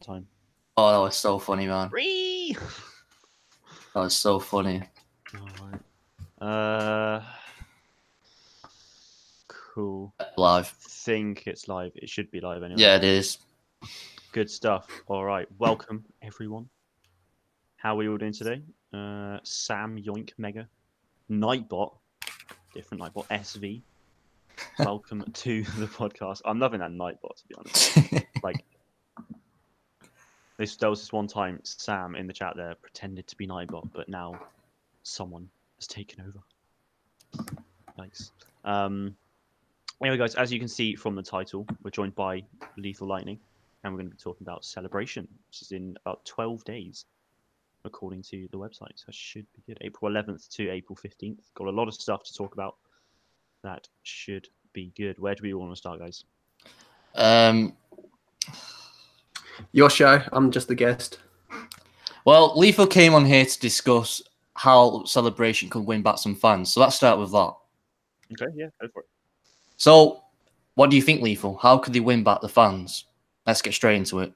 time. Oh, that was so funny, man. Free. That was so funny. All right. Cool. Live. I think it's live. It should be live anyway. Yeah, it is. Good stuff. All right. Welcome, everyone. How are we all doing today? Sam Yoink Mega. Nightbot. Different Nightbot. SV. Welcome to the podcast. I'm loving that Nightbot, to be honest. Like, there was this one time Sam in the chat there pretended to be Nightbot, but now someone has taken over. Nice. Anyway, guys, as you can see from the title, we're joined by Lethal Lightning, and we're going to be talking about Celebration, which is in about 12 days, according to the website. So it should be good. April 11th to April 15th. Got a lot of stuff to talk about. That should be good. Where do we want to start, guys? Your show. I'm just the guest. Well, Lethal came on here to discuss how Celebration could win back some fans. So let's start with that. Okay, yeah, go for it. So, what do you think, Lethal? How could they win back the fans? Let's get straight into it.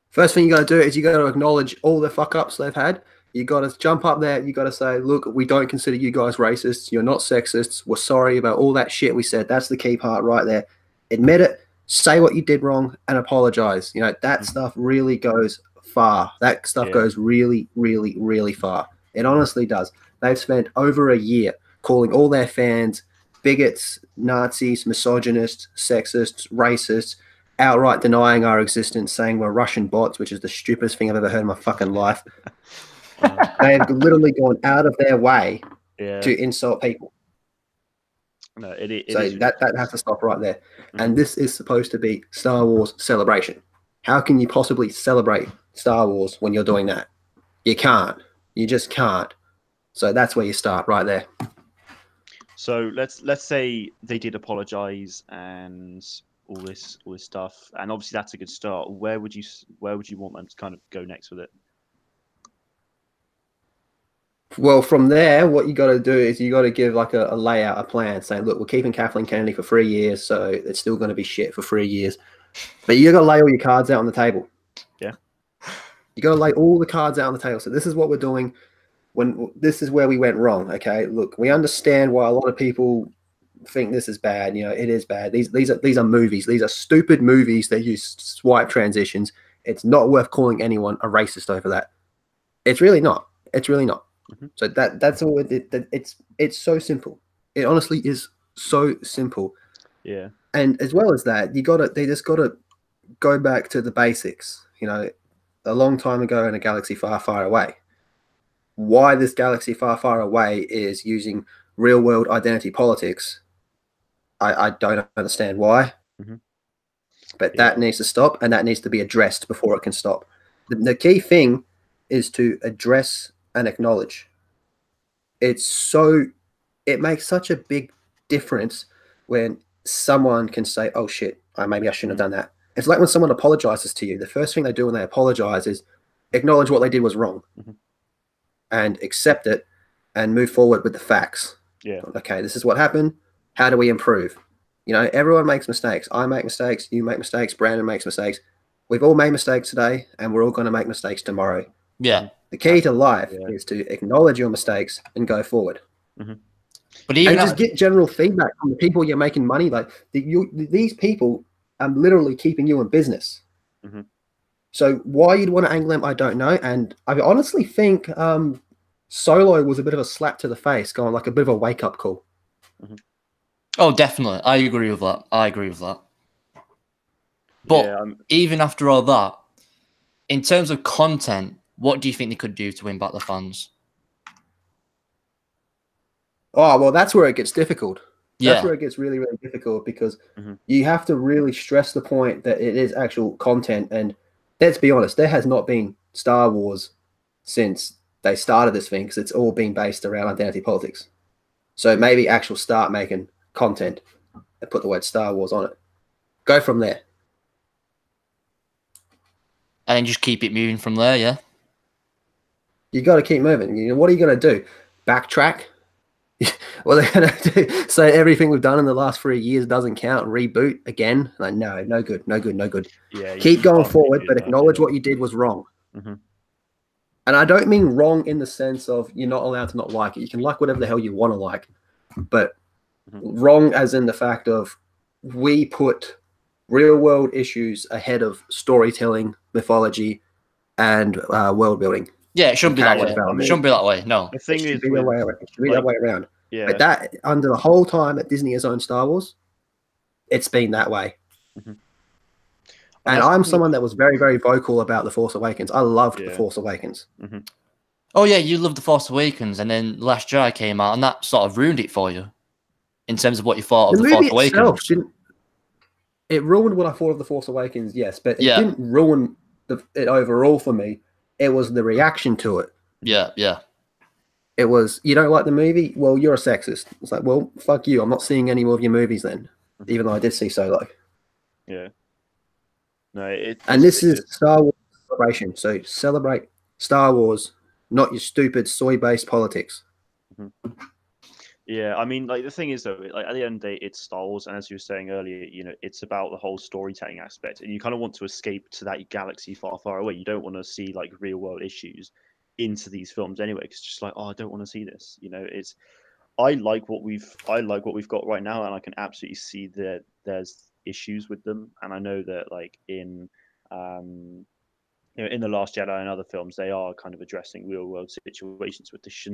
First thing you got to do is you got to acknowledge all the fuck ups they've had. You got to jump up there. You got to say, look, we don't consider you guys racists. You're not sexists. We're sorry about all that shit we said. That's the key part right there. Admit it. Say what you did wrong and apologize. You know, that stuff really goes far. That stuff goes really, really, really far. It honestly does. They've spent over a year calling all their fans bigots, Nazis, misogynists, sexists, racists, outright denying our existence, saying we're Russian bots, which is the stupidest thing I've ever heard in my fucking life. They've literally gone out of their way to insult people. No, it so is that has to stop right there. And this is supposed to be Star Wars Celebration. How can you possibly celebrate Star Wars when you're doing that? You can't. You just can't. So that's where you start right there. So let's say they did apologize and all this stuff, and obviously that's a good start. Where would you want them to kind of go next with it? Well, from there, what you got to do is you got to give like a layout, a plan, saying, look, we're keeping Kathleen Kennedy for 3 years, so it's still going to be shit for 3 years. But you got to lay all your cards out on the table. Yeah. You got to lay all the cards out on the table. So this is what we're doing. This is where we went wrong. Okay, look, we understand why a lot of people think this is bad. You know, it is bad. These are movies. These are stupid movies that use swipe transitions. It's not worth calling anyone a racist over that. It's really not. It's really not. So that's all. It's so simple. It honestly is so simple. Yeah. And as well as that, they just gotta go back to the basics. You know, a long time ago in a galaxy far, far away. Why this galaxy far, far away is using real world identity politics, I don't understand why. But that needs to stop, and that needs to be addressed before it can stop. The key thing is to address and acknowledge. It makes such a big difference when someone can say, oh shit, maybe I shouldn't have done that. It's like when someone apologizes to you. The first thing they do when they apologize is acknowledge what they did was wrong. And accept it and move forward with the facts. Yeah. Okay, this is what happened. How do we improve? You know, everyone makes mistakes. I make mistakes. You make mistakes. Brandon makes mistakes. We've all made mistakes today, and we're all going to make mistakes tomorrow. Yeah. The key to life is to acknowledge your mistakes and go forward. But even just get general feedback from the people you're making money. Like these people are literally keeping you in business. So why you'd want to angle them, I don't know. And I honestly think Solo was a bit of a slap to the face, going like a bit of a wake-up call. Oh, definitely. I agree with that. But even after all that, in terms of content, what do you think they could do to win back the fans? Oh, well, that's where it gets difficult. Yeah. That's where it gets really, really difficult because you have to really stress the point that it is actual content. And let's be honest, there has not been Star Wars since they started this thing because it's all been based around identity politics. So maybe actual start making content and put the word Star Wars on it. Go from there. And then just keep it moving from there, yeah? You got to keep moving. You know, what are you going to do? Backtrack? Well, they're going to say everything we've done in the last 3 years doesn't count. Reboot again? Like, no good, no good, no good. Yeah, Keep going forward, but that, acknowledge what you did was wrong. Mm-hmm. And I don't mean wrong in the sense of you're not allowed to not like it. You can like whatever the hell you want to like, but wrong as in the fact of we put real world issues ahead of storytelling, mythology, and world building. Yeah, it shouldn't be that way. It shouldn't be that way. No, the thing is, it should be that way around. Yeah, but that under the whole time that Disney has owned Star Wars, it's been that way. Mm-hmm. And I'm someone that was very, very vocal about The Force Awakens. I loved The Force Awakens. Mm-hmm. Oh yeah, you loved The Force Awakens, and then Last Jedi came out, and that sort of ruined it for you in terms of what you thought of The Force Awakens. It ruined what I thought of The Force Awakens, yes, but it didn't ruin it overall for me. It was the reaction to it. Yeah. It was, you don't like the movie? Well, you're a sexist. It's like, well, fuck you. I'm not seeing any more of your movies then, even though I did see Solo. Yeah. No, and this is Star Wars celebration. So celebrate Star Wars, not your stupid soy-based politics. Mm-hmm. Yeah, I mean, like the thing is though, like at the end of the day, it's Star Wars, and as you were saying earlier, you know, it's about the whole storytelling aspect, and you kind of want to escape to that galaxy far, far away. You don't want to see like real world issues into these films anyway, because it's just like, oh, I don't want to see this. You know, I like what we've got right now, and I can absolutely see that there's issues with them, and I know that like in you know, in The Last Jedi and other films, they are kind of addressing real world situations, which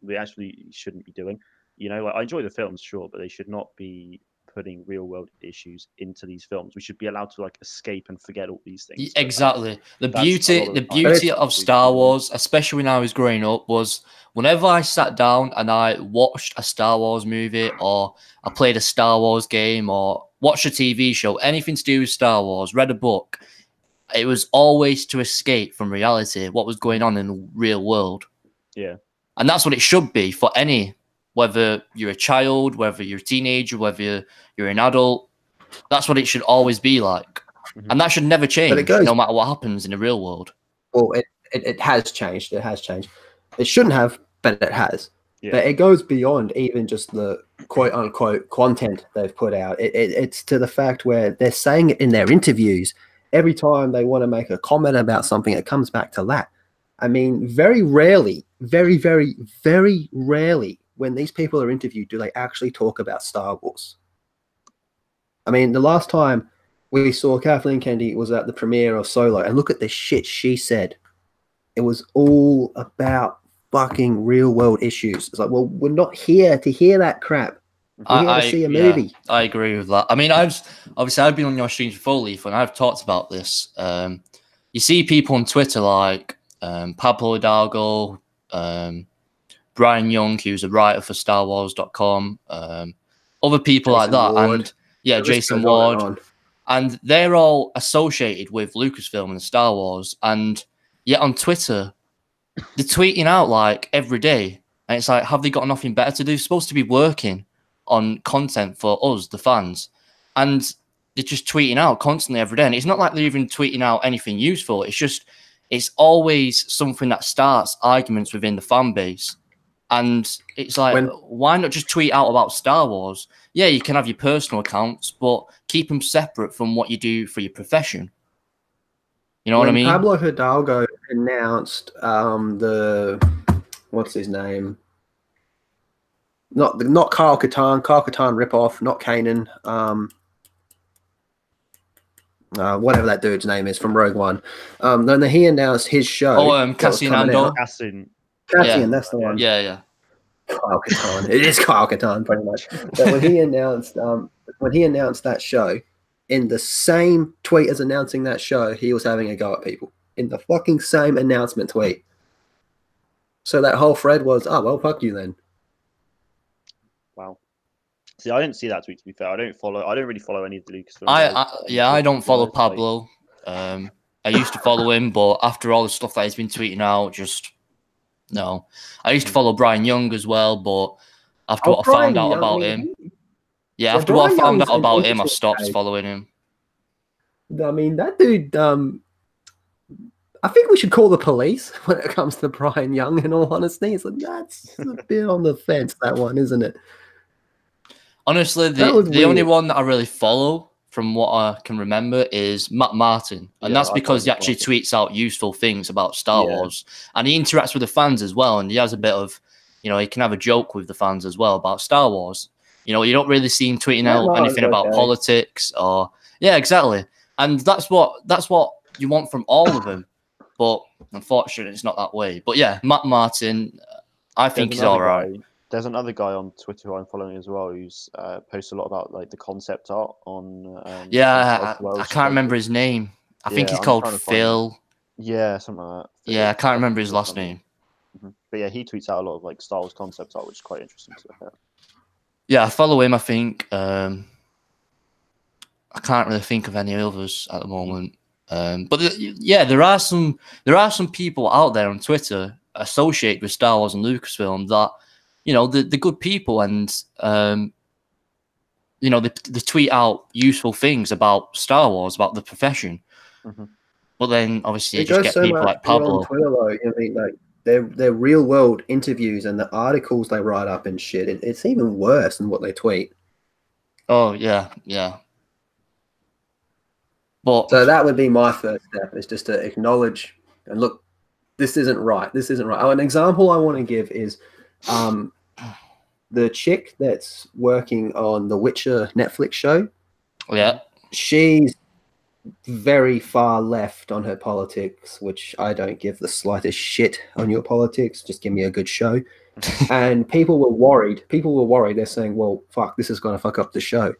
they actually shouldn't be doing. You know, I enjoy the films, sure, but they should not be putting real world issues into these films. We should be allowed to like escape and forget all these things. Exactly. The beauty of Star Wars, especially when I was growing up, was whenever I sat down and I watched a Star Wars movie, or I played a Star Wars game, or watched a TV show, anything to do with Star Wars, read a book, it was always to escape from reality, what was going on in the real world. Yeah. And that's what it should be for any, whether you're a child, whether you're a teenager, whether you're an adult. That's what it should always be like. Mm-hmm. And that should never change, no matter what happens in the real world. Well, it has changed. It has changed. It shouldn't have, but it has. Yeah. But it goes beyond even just the quote-unquote content they've put out. It's to the fact where they're saying it in their interviews. Every time they want to make a comment about something, it comes back to that. I mean, very rarely, very, very, very rarely, when these people are interviewed, do they actually talk about Star Wars. I mean, the last time we saw Kathleen Kennedy was at the premiere of Solo, and look at the shit she said. It was all about fucking real world issues. It's like, well, we're not here to hear that crap. We're here to see a movie. Yeah, I agree with that. I mean, I've been on your streams before, Leaf, and I've talked about this. You see people on Twitter like Pablo Hidalgo, Brian Young, who's a writer for StarWars.com, other people like that, and Jason Ward, and they're all associated with Lucasfilm and Star Wars, and yet on Twitter, they're tweeting out like every day, and it's like, have they got nothing better to do? They're supposed to be working on content for us, the fans, and they're just tweeting out constantly every day, and it's not like they're even tweeting out anything useful. It's always something that starts arguments within the fan base. And it's like, why not just tweet out about Star Wars? Yeah, you can have your personal accounts, but keep them separate from what you do for your profession. You know what I mean? Pablo Hidalgo announced what's his name? Not Kyle Katarn ripoff, not Kanan. Whatever that dude's name is from Rogue One. Then he announced his show. Cassian Andor. Cassian, that's the one. Yeah. Kyle Katarn. It is Kyle Katarn, pretty much. But when he announced that show, in the same tweet as announcing that show, he was having a go at people in the fucking same announcement tweet. So that whole thread was, oh well, fuck you then. Wow. See, I didn't see that tweet. To be fair, I don't really follow any of the Lucasfilm. I don't follow Pablo. I used to follow him, but after all the stuff that he's been tweeting out, no. I used to follow Brian Young as well, but after what I found out about him, after what I found out about him, I stopped following him. I mean, that dude. I think we should call the police when it comes to Brian Young, in all honesty. It's like, that's a bit on the fence, that one, isn't it? Honestly, the only one that I really follow, from what I can remember, is Matt Martin. And that's because he actually tweets out useful things about Star Wars. And he interacts with the fans as well. And he has a bit of, he can have a joke with the fans as well about Star Wars. You don't really see him tweeting out anything about politics or... Yeah, exactly. And that's what you want from all of them. But unfortunately, it's not that way. But yeah, Matt Martin, I think he's all right. There's another guy on Twitter who I'm following as well who's posts a lot about like the concept art on. I can't remember his name. I think he's called Phil. Yeah, something like that. Yeah, I can't remember his last name. But yeah, he tweets out a lot of like Star Wars concept art, which is quite interesting to look at. Yeah, I follow him. I think I can't really think of any others at the moment. But there are some people out there on Twitter associated with Star Wars and Lucasfilm that the good people, and they tweet out useful things about Star Wars, about the profession. But then obviously you just get people like Pablo. On Twitter, though, I mean, like their real world interviews and the articles they write up and shit. It's even worse than what they tweet. Oh yeah. But so that would be my first step, is just to acknowledge and look, this isn't right. This isn't right. Oh, an example I want to give is the chick that's working on the Witcher Netflix show. Yeah. She's very far left on her politics, which I don't give the slightest shit on your politics. Just give me a good show. And people were worried. They're saying, well, fuck, this is going to fuck up the show.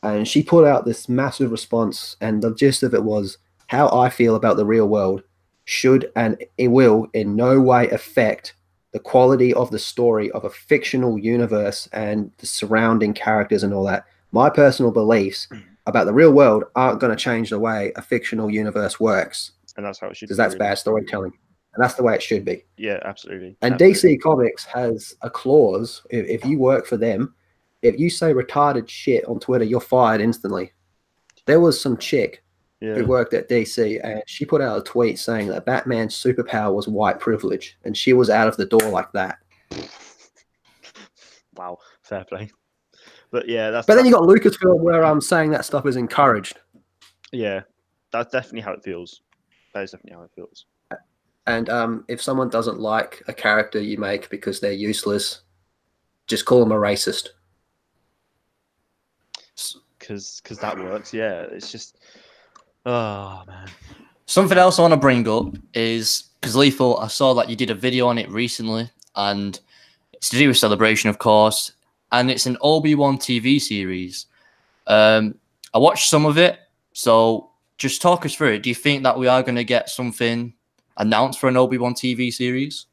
And she put out this massive response, and the gist of it was, how I feel about the real world should and it will in no way affect the quality of the story of a fictional universe and the surrounding characters and all that. My personal beliefs about the real world aren't going to change the way a fictional universe works. And that's how it should be. Because that's bad storytelling. And that's the way it should be. Yeah, absolutely. And DC Comics has a clause, if you work for them, if you say retarded shit on Twitter, you're fired instantly. There was some chick who worked at DC, and she put out a tweet saying that Batman's superpower was white privilege, and she was out of the door like that. Wow, fair play. But yeah, then you got Lucasfilm where I'm saying that stuff is encouraged. Yeah, that's definitely how it feels. That is definitely how it feels. And if someone doesn't like a character you make because they're useless, just call them a racist. Because that works. Yeah, it's just, oh man. Something else I want to bring up is, because Lethal, I saw that you did a video on it recently, and it's to do with Celebration, of course, and it's an ObiWan TV series. I watched some of it, so just talk us through it. Do you think that we are going to get something announced for an ObiWan TV series?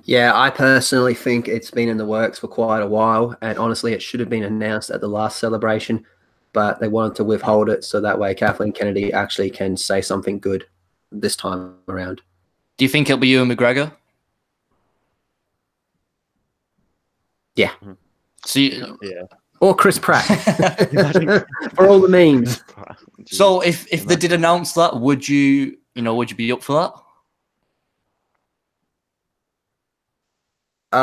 Yeah, I personally think it's been in the works for quite a while, and honestly, it should have been announced at the last Celebration, but they wanted to withhold it so that way Kathleen Kennedy actually can say something good this time around. Do you think it'll be Ewan McGregor? Yeah. See, yeah. Or Chris Pratt. For all the memes. So if they did announce that, would you be up for that?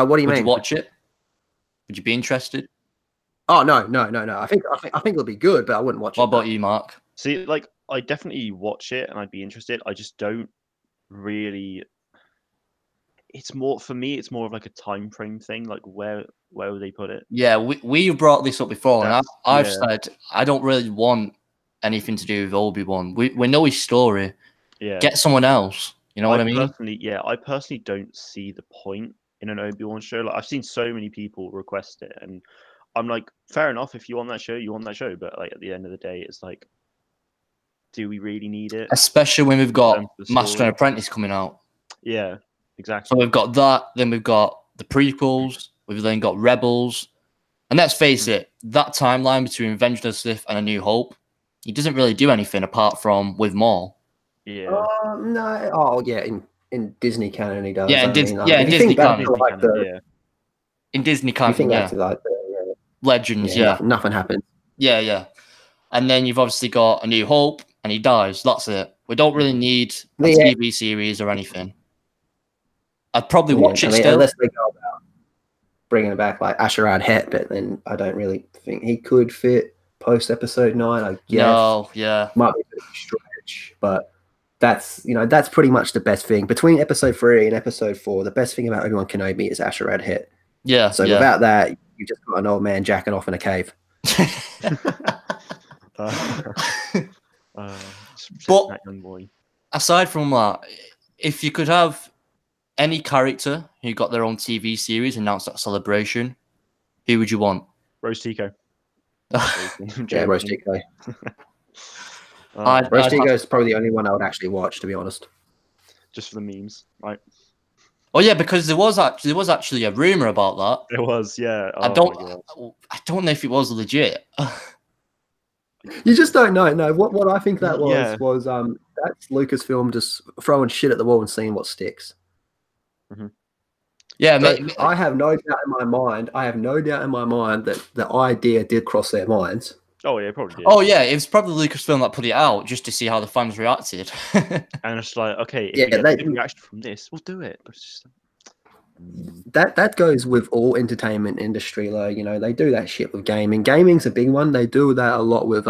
What do you mean? Would you watch it? Would you be interested? Oh no. I think it'll be good, but I wouldn't watch it. What about you, Mark? See, like, I definitely watch it and I'd be interested. I just don't really. It's more for me. It's more of like a time frame thing. Like, where would they put it? Yeah, we brought this up before, and I've said I don't really want anything to do with Obi-Wan. We know his story. Yeah, get someone else. You know what I mean? I personally don't see the point in an Obi-Wan show. Like, I've seen so many people request it, and I'm like, fair enough. If you want that show, you want that show. But like, at the end of the day, it's like, do we really need it? Especially when we've got Master and Apprentice coming out. Yeah, exactly. So we've got that. Then we've got the prequels. We've then got Rebels. And let's face it, that timeline between Revenge of the Sith and A New Hope, he doesn't really do anything apart from with Maul. Yeah. No. Oh, yeah. In Disney canon, he does. Yeah, in Disney canon. In Disney canon, yeah. Like Legends, yeah. Nothing happens. Yeah. And then you've obviously got A New Hope, and he dies. That's it. We don't really need a TV series or anything. I'd probably watch it still. Unless they go about bringing back like Asherad Het, but then I don't really think he could fit post episode 9. I guess. No, yeah, might be a bit of a stretch, but that's that's pretty much the best thing between episode 3 and episode 4. The best thing about Obi-Wan Kenobi is Asherad Het. Yeah. So without that, you just got an old man jacking off in a cave. But aside from that, if you could have any character who got their own TV series announced at Celebration, who would you want? Rose Tico. Yeah, Rose Tico. Rose Tico is probably the only one I would actually watch, to be honest. Just for the memes, right? Oh yeah, because there was actually a rumor about that. It was, yeah. I don't know if it was legit. You just don't know. No, what I think that was that's Lucasfilm just throwing shit at the wall and seeing what sticks. Mm-hmm. Yeah, so I have no doubt in my mind. That the idea did cross their minds. Oh yeah, probably did. Oh yeah, it was probably Lucasfilm that put it out just to see how the fans reacted. And it's like, okay, if we get a reaction from this, we'll do it. But it's just... That goes with all entertainment industry, though. You know, they do that shit with gaming. Gaming's a big one. They do that a lot with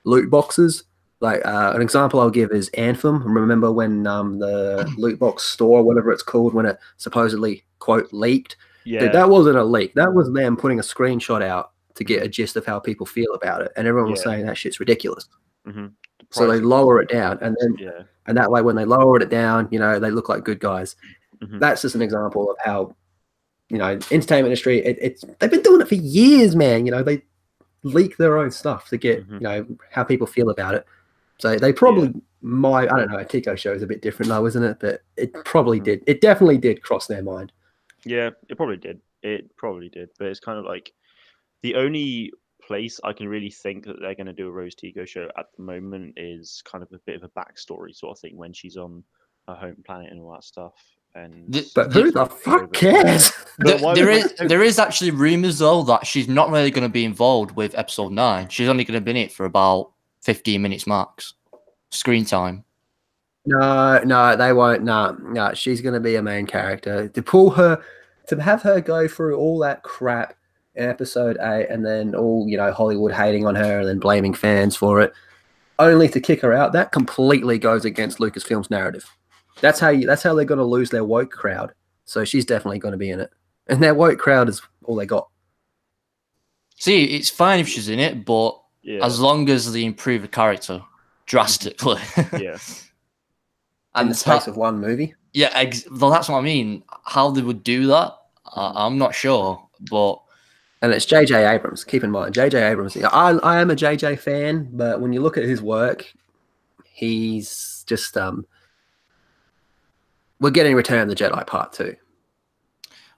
loot boxes. Like an example I'll give is Anthem. Remember when the loot box store, whatever it's called, when it supposedly quote leaked? Yeah, dude, that wasn't a leak. That was them putting a screenshot out to get a gist of how people feel about it, and everyone was saying that shit's ridiculous. Mm-hmm. So they lower it down, and then and that way, when they lowered it down, you know, they look like good guys. Mm-hmm. That's just an example of how, you know, entertainment industry. They've been doing it for years, man. You know, they leak their own stuff to get you know how people feel about it. So they probably might. I don't know. A Tico show is a bit different, though, isn't it? But it probably did. It definitely did cross their mind. Yeah, it probably did. But it's kind of like the only place I can really think that they're going to do a Rose Tico show at the moment is kind of a bit of a backstory sort of thing when she's on her home planet and all that stuff. But who the fuck cares? There is actually rumors though that she's not really going to be involved with episode 9. She's only going to be in it for about 15 minutes max screen time. No, they won't. No, she's going to be a main character. To have her go through all that crap in episode 8, and then all, you know, Hollywood hating on her and then blaming fans for it, only to kick her out. That completely goes against Lucasfilm's narrative. That's how they're going to lose their woke crowd. So she's definitely going to be in it, and their woke crowd is all they got. See, it's fine if she's in it, but as long as they improve the character drastically. Yeah. In the space of one movie. Yeah, well, that's what I mean. How they would do that, I'm not sure, but. And it's J.J. Abrams. Keep in mind, J.J. Abrams. I am a J.J. fan, but when you look at his work, he's just we're getting Return of the Jedi Part 2.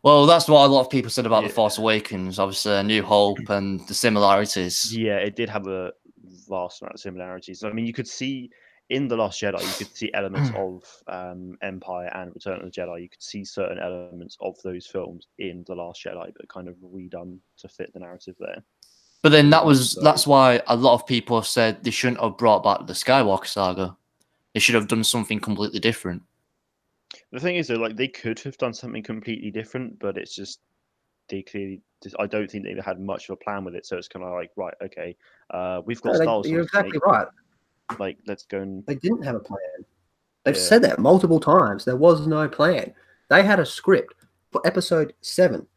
Well, that's what a lot of people said about The Force Awakens. Obviously, A New Hope and the similarities. Yeah, it did have a vast amount of similarities. I mean, you could see in The Last Jedi, you could see elements of Empire and Return of the Jedi. You could see certain elements of those films in The Last Jedi, but kind of redone to fit the narrative there. But then that's why a lot of people have said they shouldn't have brought back the Skywalker Saga. They should have done something completely different. The thing is, though, like they could have done something completely different, but it's just they clearly. I don't think they had much of a plan with it. So it's kind of like, right, okay, we've got Star Wars. You're exactly right. Like, let's go and. They didn't have a plan. They've said that multiple times. There was no plan. They had a script for Episode 7,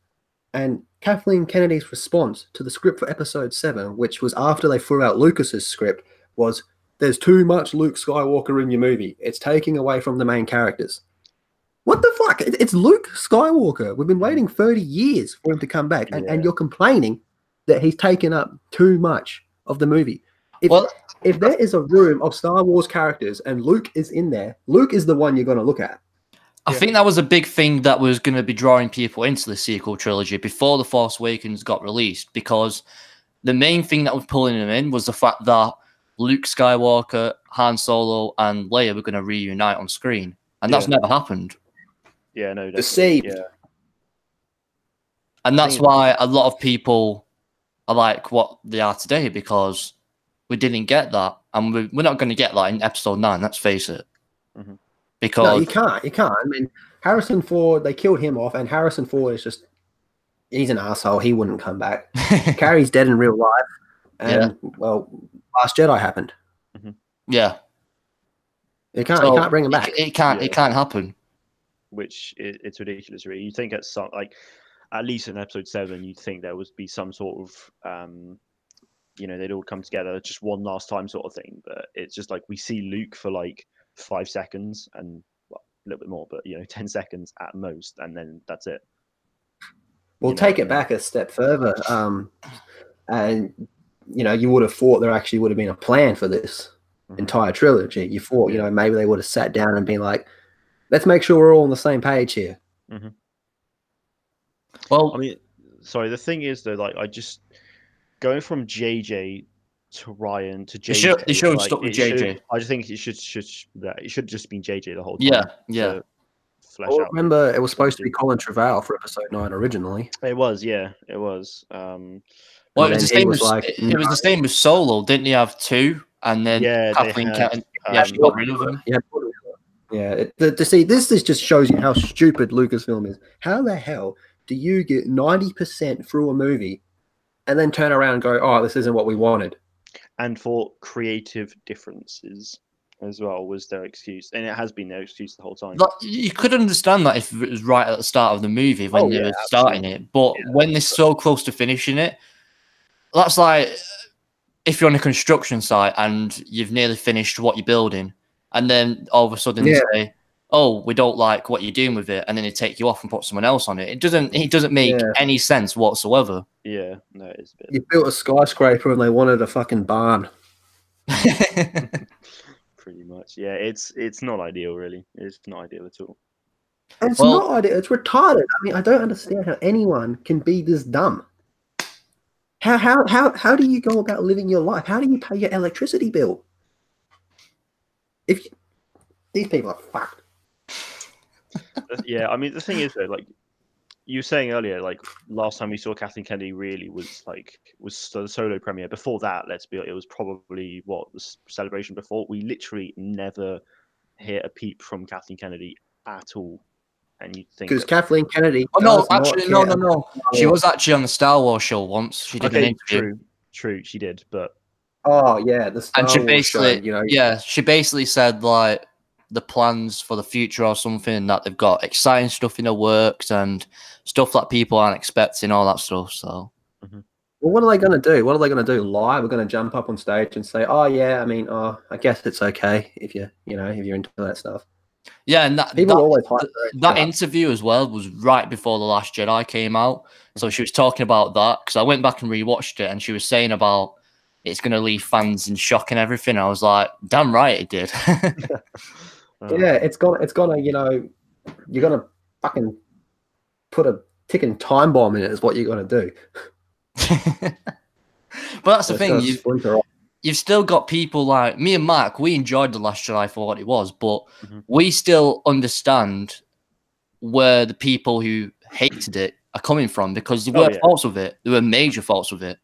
and Kathleen Kennedy's response to the script for Episode 7, which was after they threw out Lucas's script, was, "There's too much Luke Skywalker in your movie. It's taking away from the main characters." What the fuck? It's Luke Skywalker. We've been waiting 30 years for him to come back, and you're complaining that he's taken up too much of the movie. If there is a room of Star Wars characters and Luke is in there, Luke is the one you're going to look at. I think that was a big thing that was going to be drawing people into the sequel trilogy before The Force Awakens got released, because the main thing that was pulling them in was the fact that Luke Skywalker, Han Solo, and Leia were going to reunite on screen, and that's never happened. Yeah, no, deceived. Yeah. And that's why a lot of people are like what they are today, because we didn't get that, and we're not going to get that in episode 9. Let's face it. Mhm. Because no, you can't. You can't. I mean, Harrison Ford, they killed him off, and Harrison Ford is just, he's an asshole. He wouldn't come back. Carrie's dead in real life, and well, Last Jedi happened. Yeah, you can't bring him back. It can't happen. Which it's ridiculous, really. You think at some at least in episode 7, you'd think there would be some sort of they'd all come together just one last time sort of thing. But it's just like we see Luke for like 5 seconds and a little bit more, but 10 seconds at most, and then that's it. We'll take it back a step further, and you would have thought there actually would have been a plan for this entire trilogy. You thought, maybe they would have sat down and been like, let's make sure we're all on the same page here. Well, I mean, sorry, the thing is though, like, I just going from JJ to Ryan to JJ. They should have stuck with JJ. I just think it should just been JJ the whole time. Yeah. Remember, it was supposed to be Colin Trevorrow for episode 9 originally. It was, yeah, it was. Well, it was the same with Solo. Didn't he have 2? And then Kathleen Kennedy, she got rid of him. Yeah. To see, this just shows you how stupid Lucasfilm is. How the hell do you get 90% through a movie and then turn around and go, oh, this isn't what we wanted? And for creative differences as well was their excuse, and it has been their excuse the whole time. Like, you could understand that if it was right at the start of the movie when they were starting it, but when they're so close to finishing it, that's like if you're on a construction site and you've nearly finished what you're building, and then all of a sudden they say, "Oh, we don't like what you're doing with it," and then they take you off and put someone else on it. It doesn't make any sense whatsoever. Yeah, no, it's a bit. You built a skyscraper and they wanted a fucking barn. Pretty much, yeah. It's not ideal, really. It's not ideal at all. It's not ideal. It's retarded. I mean, I don't understand how anyone can be this dumb. How do you go about living your life? How do you pay your electricity bill? These people are fucked. Yeah, I mean, the thing is though, like you were saying earlier, like last time we saw Kathleen Kennedy really was the Solo premiere. Before that, it was probably the celebration before. We literally never hear a peep from Kathleen Kennedy at all. And you think because Kathleen Kennedy? Oh no, actually, no. She was actually on the Star Wars show once. She did an interview. True, she did, but the Star Wars show, she basically said like the plans for the future or something, that they've got exciting stuff in the works and stuff that people aren't expecting, all that stuff. So, well, what are they going to do? What are they going to do? Lie? We're going to jump up on stage and say, "Oh yeah, I mean, I guess it's okay if you're into that stuff." Yeah, and that always interview as well was right before The Last Jedi came out. So she was talking about that because I went back and rewatched it, and she was saying about it's going to leave fans in shock and everything. I was like, damn right it did. Yeah, it's gonna, you're gonna fucking put a ticking time bomb in it is what you're gonna do. But that's the thing, you've still got people like me and Mark. We enjoyed The Last Jedi for what it was, but we still understand where the people who hated it are coming from, because there were faults with it. There were major faults with it.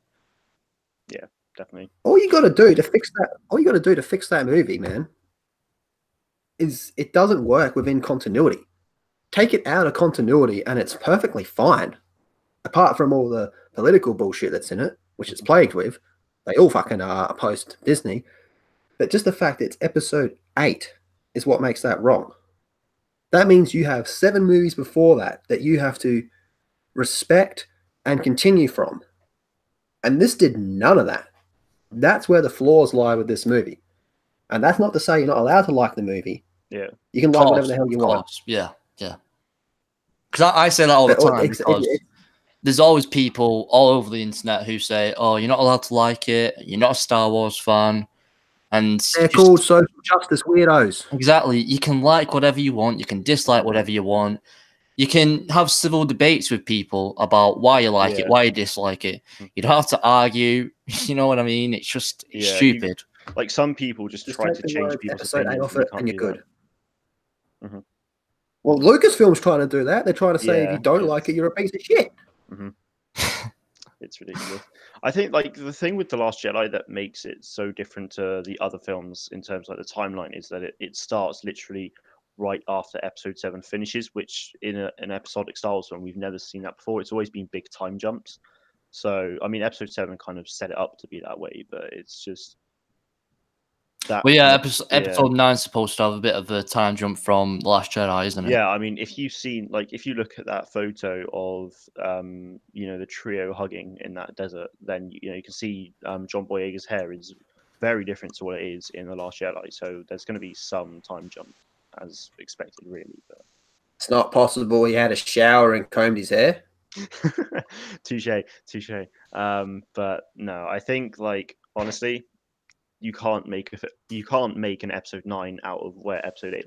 Yeah, definitely. All you got to do to fix that movie, man, is it doesn't work within continuity. Take it out of continuity and it's perfectly fine. Apart from all the political bullshit that's in it, which it's plagued with. They all fucking are post Disney. But just the fact that it's episode 8 is what makes that wrong. That means you have 7 movies before that you have to respect and continue from. And this did none of that. That's where the flaws lie with this movie. And that's not to say you're not allowed to like the movie. Yeah. You can like whatever the hell you want. Yeah. Because I say that all the time, because there's always people all over the internet who say, oh, you're not allowed to like it, you're not a Star Wars fan. And they're called social justice weirdos. Exactly. You can like whatever you want, you can dislike whatever you want. You can have civil debates with people about why you like it, why you dislike it. You don't have to argue. You know what I mean? It's just stupid. Like some people just try to change people's opinions. Off it and you're good. Well, Lucasfilm's trying to do that. They're trying to say if you don't like it, you're a piece of shit. It's ridiculous. I think like the thing with The Last Jedi that makes it so different to the other films in terms of like the timeline is that it starts literally right after Episode 7 finishes, which in an episodic Star Wars film we've never seen that before. It's always been big time jumps. So I mean, Episode 7 kind of set it up to be that way, but it's just that. Well, yeah, episode 9 is supposed to have a bit of a time jump from The Last Jedi, isn't it? Yeah, I mean, if you've seen, like, if you look at that photo of, the trio hugging in that desert, then you can see John Boyega's hair is very different to what it is in The Last Jedi. So there's going to be some time jump, as expected, really. But it's not possible he had a shower and combed his hair. touche. But no, I think, like, honestly, you can't make an episode 9 out of where episode 8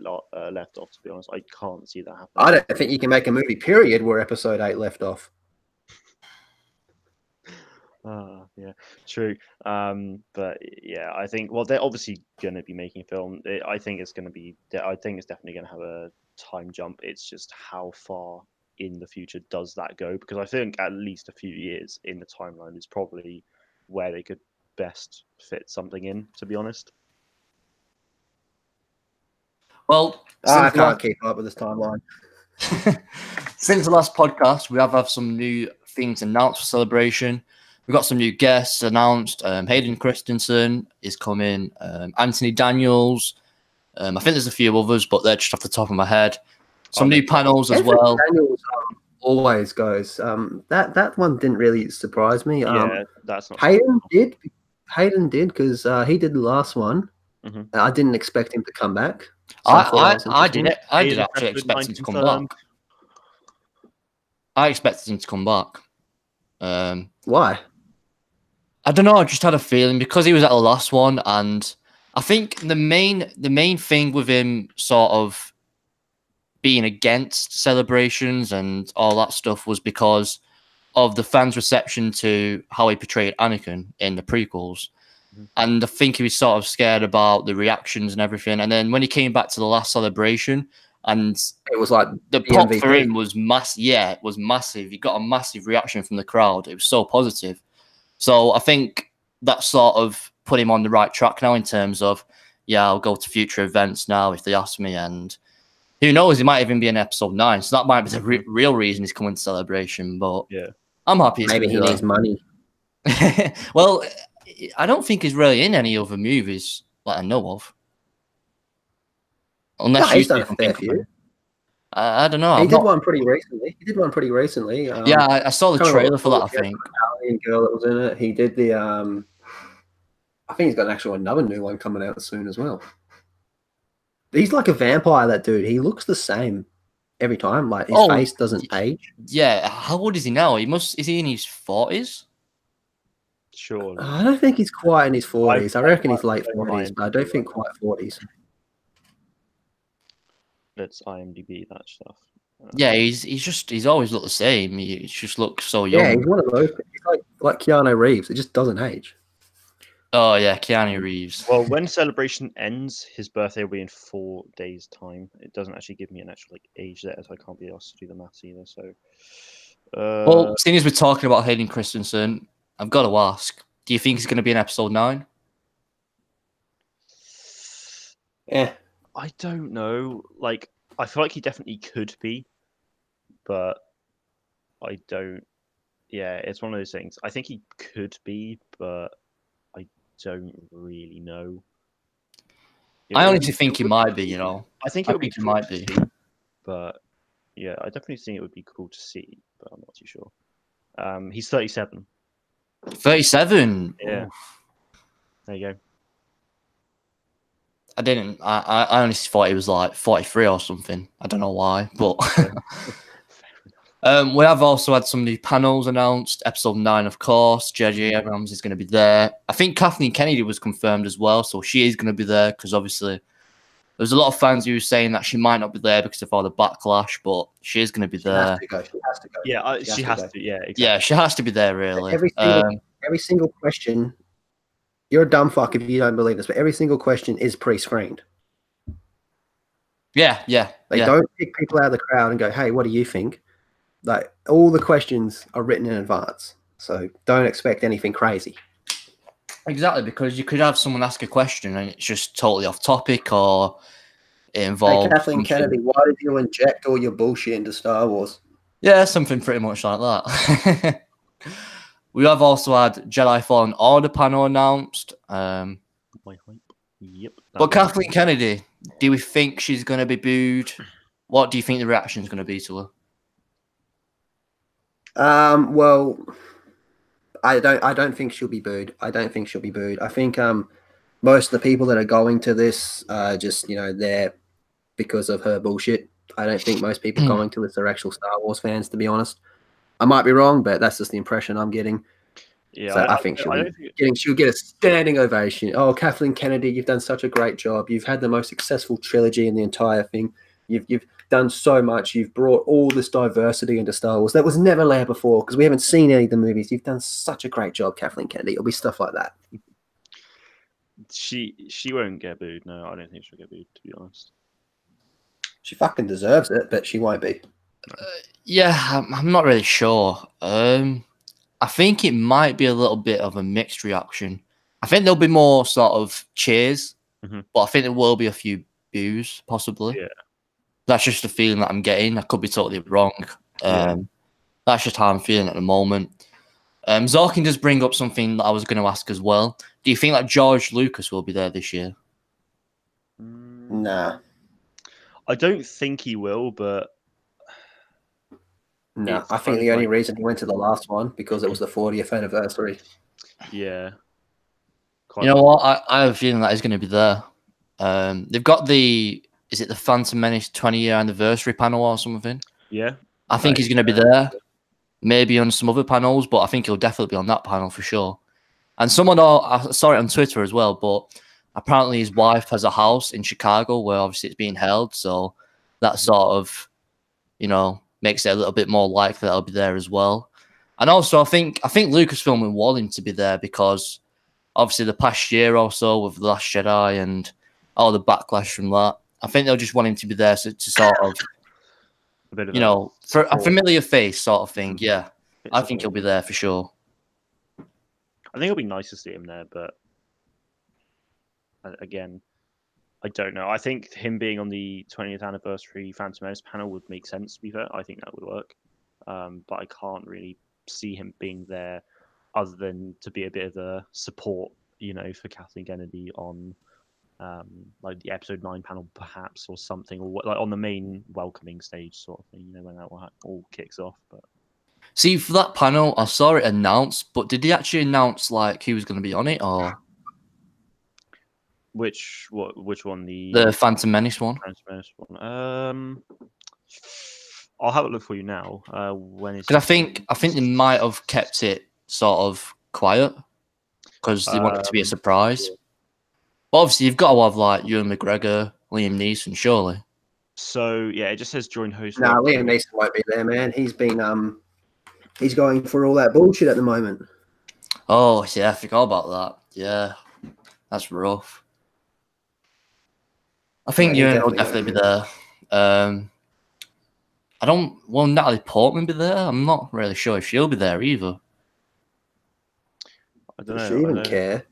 left off. To be honest, I can't see that happening. I don't think you can make a movie period where episode 8 left off. Yeah, true. But yeah, I think they're obviously going to be making a film. I think it's definitely going to have a time jump. It's just how far in the future does that go? Because I think at least a few years in the timeline is probably where they could best fit something in, to be honest. Well, I can't keep up with this timeline. Since the last podcast, we have had some new things announced for Celebration. We've got some new guests announced. Hayden Christensen is coming. Anthony Daniels. I think there's a few others, but they're just off the top of my head. Some new panels as well. Daniels always goes. That one didn't really surprise me. Yeah, that's not. Hayden did. Hayden did because he did the last one. Mm-hmm. I didn't expect him to come back. So I did actually expect him to come back. I expected him to come back. Why? I don't know. I just had a feeling because he was at the last one, and I think the main thing with him sort of being against celebrations and all that stuff was because of the fans' reception to how he portrayed Anakin in the prequels. Mm-hmm. And I think he was sort of scared about the reactions and everything. And then when he came back to the last celebration, and it was like the pop for him was massive. Yeah, it was massive. He got a massive reaction from the crowd. It was so positive. So I think that sort of put him on the right track now in terms of, yeah, I'll go to future events now if they ask me. And who knows, he might even be in episode 9. So that might be the real reason he's coming to Celebration. But yeah, I'm happy. Maybe he needs money. Well, I don't think he's really in any other movies that I know of. Unless he's done a fair few. I don't know. He did one pretty recently. Yeah, I saw the trailer for that, I think. Italian girl that was in it. He did the I think he's got another new one coming out soon as well. He's like a vampire, that dude. He looks the same every time. Like his face doesn't age. Yeah, how old is he now? Is he in his 40s? Sure. I don't think he's quite in his 40s. I reckon he's late 40s, but I don't think quite 40s. Let's IMDb that stuff. Yeah, he's always looked the same. He just looks so young. Yeah, he's one of those. He's like Keanu Reeves. It just doesn't age. Oh yeah, Keanu Reeves. Well, when Celebration ends, his birthday will be in 4 days' time. It doesn't actually give me an actual age there, so I can't be asked to do the maths either. So, well, seeing as we're talking about Hayden Christensen, I've got to ask: do you think he's going to be in episode 9? Yeah. I don't know. Like, I feel like he definitely could be, but I don't. Yeah, it's one of those things. I think he could be, but I don't really know. I honestly think he might be. I think it would be he might be. But yeah, I definitely think it would be cool to see, but I'm not too sure. He's 37. 37. Yeah. There you go. I honestly thought he was like 43 or something. I don't know why, but we have also had some new panels announced. Episode 9, of course. J.J. Abrams is going to be there. I think Kathleen Kennedy was confirmed as well, so she is going to be there because obviously there's a lot of fans who were saying that she might not be there because of all the backlash, but she is going to be there. She has to go. Yeah, she has to. Yeah, exactly. Yeah, she has to be there, really. Every single question. You're a dumb fuck if you don't believe this, but every single question is pre-screened. Yeah. They don't pick people out of the crowd and go, "Hey, what do you think?" Like all the questions are written in advance, So don't expect anything crazy. Exactly, because you could have someone ask a question and it's just totally off topic, or it involves. Hey, Kathleen Kennedy, why did you inject all your bullshit into Star Wars? Yeah, something pretty much like that. We have also had Jedi Fallen Order panel announced. Yep. But Kathleen Kennedy, do we think she's going to be booed? What do you think the reaction is going to be to her? Well, I don't think she'll be booed. I don't think she'll be booed. I think most of the people that are going to this are just, you know, there because of her bullshit. I don't think most people going to this are actual Star Wars fans, to be honest. I might be wrong, but that's just the impression I'm getting. Yeah, so I think she'll get a standing ovation. Oh, Kathleen Kennedy, you've done such a great job. You've had the most successful trilogy in the entire thing. You've done so much. You've brought all this diversity into Star Wars that was never there before, because we haven't seen any of the movies. You've done such a great job, Kathleen Kennedy. It'll be stuff like that. She won't get booed. No, I don't think she'll get booed, to be honest. She fucking deserves it, but she won't be. Yeah, I'm not really sure. I think it might be a little bit of a mixed reaction. I think there'll be more sort of cheers, but I think there will be a few boos, possibly. Yeah. That's just the feeling that I'm getting. I could be totally wrong. That's just how I'm feeling at the moment. Zorkin does bring up something that I was going to ask as well. Do you think that George Lucas will be there this year? Nah. I don't think he will, but... No, I think the only reason he went to the last one because it was the 40th anniversary. Yeah. You know what? I have a feeling that he's going to be there. They've got is it the Phantom Menace 20-year anniversary panel or something? Yeah. I think he's going to be there. Maybe on some other panels, but I think he'll definitely be on that panel for sure. And someone, I saw it on Twitter as well, but apparently his wife has a house in Chicago where obviously it's being held. So that sort of, you know, makes it a little bit more likely that I'll be there as well. And also, I think Lucasfilm will want him to be there because obviously the past year or so with The Last Jedi and all the backlash from that, I think they'll just want him to be there to sort of, you know, for a familiar face sort of thing. Yeah, I think he'll be there for sure. I think it'll be nice to see him there, but again, I don't know. I think him being on the 20th anniversary Phantom Menace panel would make sense, to be fair. I think that would work. But I can't really see him being there other than to be a bit of a support, you know, for Kathleen Kennedy on like the episode 9 panel perhaps, or something, or like on the main welcoming stage sort of thing, you know, when that all kicks off. But see, for that panel, I saw it announced, but did they actually announce like who was going to be on it, or which one? The Phantom Menace one? Phantom Menace one. I'll have a look for you now. When it's, because I think they might have kept it sort of quiet because they want it to be a surprise. But obviously, you've got to have like Ewan McGregor, Liam Neeson, surely. So yeah, it just says join host. Nah, Liam Neeson won't be there, man. He's been he's going for all that bullshit at the moment. Oh yeah, I forgot about that. Yeah, that's rough. I think Ewan will definitely be there. Will Natalie Portman be there? I'm not really sure if she'll be there either. I don't know. Does she even care?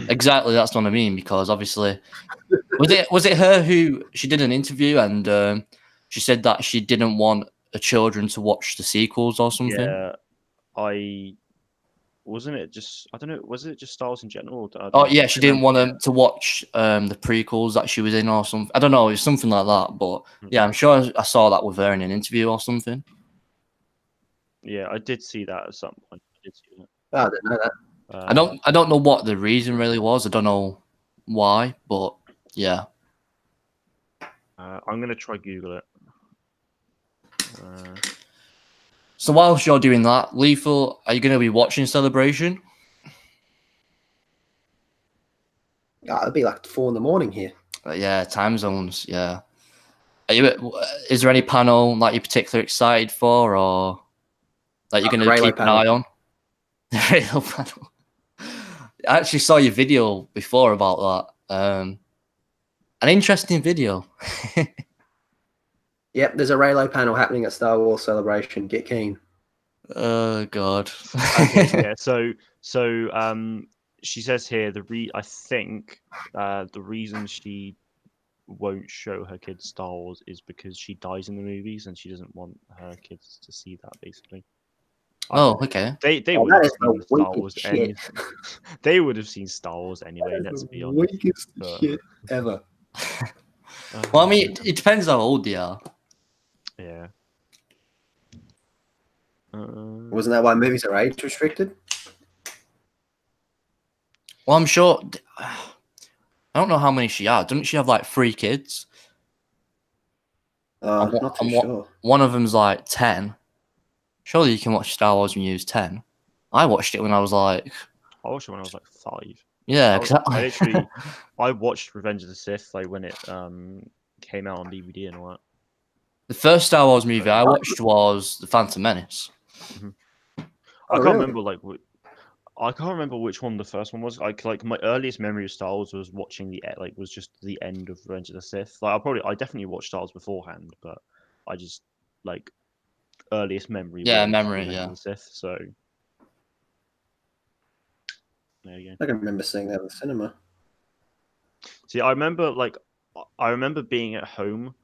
Exactly, that's what I mean. Because obviously, was it her who she did an interview and she said that she didn't want her children to watch the sequels or something? Yeah, wasn't it just, I don't know, was it just Star Wars in general? Oh yeah, she didn't want them to watch the prequels that she was in or something. I don't know, it was something like that. But yeah, I'm sure I saw that with her in an interview or something. Yeah, I did see that at some point. I did see that. Oh, I didn't know that. I don't know what the reason really was. I don't know why, but yeah. I'm gonna try Google it. So whilst you're doing that, Lethal, are you going to be watching Celebration? It'll be like 4 a.m. here. Yeah, time zones. Yeah. Is there any panel that you're particularly excited for, or that you're going to keep an eye on? The Raylo panel. I actually saw your video before about that. An interesting video. Yep, there's a Raylo panel happening at Star Wars Celebration. Get keen. Oh God. Okay, yeah. So she says here I think the reason she won't show her kids Star Wars is because she dies in the movies and she doesn't want her kids to see that. Basically, Oh, okay. they Oh, would that have is the seen Star weakest Wars shit. anything. They would have seen Star Wars anyway. That is Let's the be honest. weakest But, shit ever. Well, I mean, it depends how old they are. yeah. Wasn't that why movies are age restricted? Well, I'm sure. I don't know how many she had. Doesn't she have like 3 kids? Not too sure. One of them's like 10. Surely you can watch Star Wars when you was 10. I watched it when I was like. I watched it when I was like 5. Yeah, exactly. I watched Revenge of the Sith like when it came out on DVD and all that. The first Star Wars movie I watched was The Phantom Menace. Mm-hmm. Oh, I can't really? remember I can't remember which one the first one was. Like my earliest memory of Star Wars was watching was just the end of Revenge of the Sith. Like I definitely watched Star Wars beforehand, but I just like earliest memory. Yeah, was memory. Revenge Yeah. of the Sith. So there you go. I can remember seeing that in the cinema. See, I remember being at home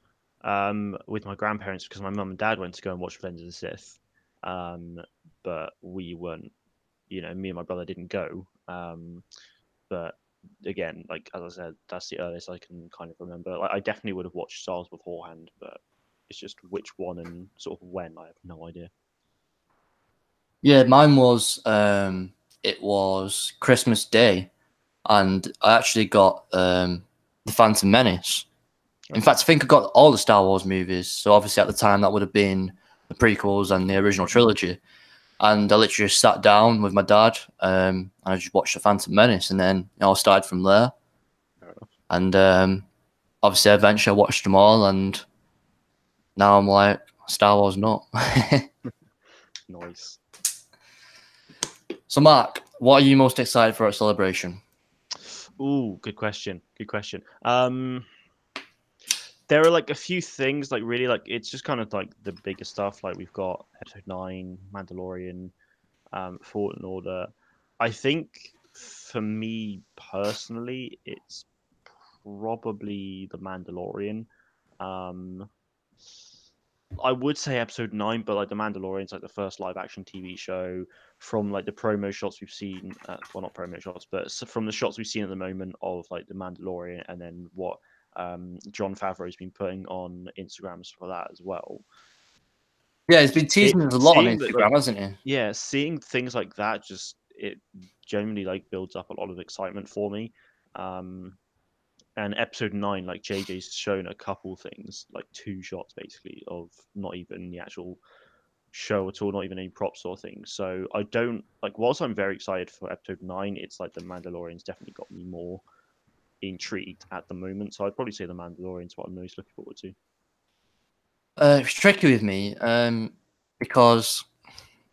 with my grandparents because my mum and dad went to go and watch Revenge of the Sith. But we weren't, me and my brother didn't go. But again, like as I said, that's the earliest I can kind of remember. Like, I definitely would have watched Stars beforehand, but it's just which one and sort of when, I have no idea. Yeah, mine was it was Christmas Day, and I actually got The Phantom Menace. In fact, I think I got all the Star Wars movies. So obviously at the time that would have been the prequels and the original trilogy. And I literally just sat down with my dad and I just watched The Phantom Menace, and then it all started from there. And obviously eventually I watched them all, and now I'm like, Star Wars not. Nice. So Mark, what are you most excited for at Celebration? Ooh, good question. Good question. There are like a few things like really like it's just kind of like the bigger stuff. Like we've got Episode 9, Mandalorian, Fallen Order. I think for me personally, it's probably the Mandalorian. I would say Episode 9, but like the Mandalorian's like the first live action TV show. From like the promo shots we've seen, well, not promo shots, but from the shots we've seen at the moment of like the Mandalorian, and then what Jon Favreau's been putting on Instagrams for that as well. Yeah, he's been teasing us a lot on Instagram, hasn't he? Yeah, seeing things like that it genuinely like builds up a lot of excitement for me. And Episode 9, like JJ's shown a couple things, like 2 shots basically of not even the actual show at all, not even any props or things. So I don't like. Whilst I'm very excited for Episode 9, it's like the Mandalorian's definitely got me more intrigued at the moment. So I'd probably say the Mandalorian's what I'm most looking forward to. It's tricky with me because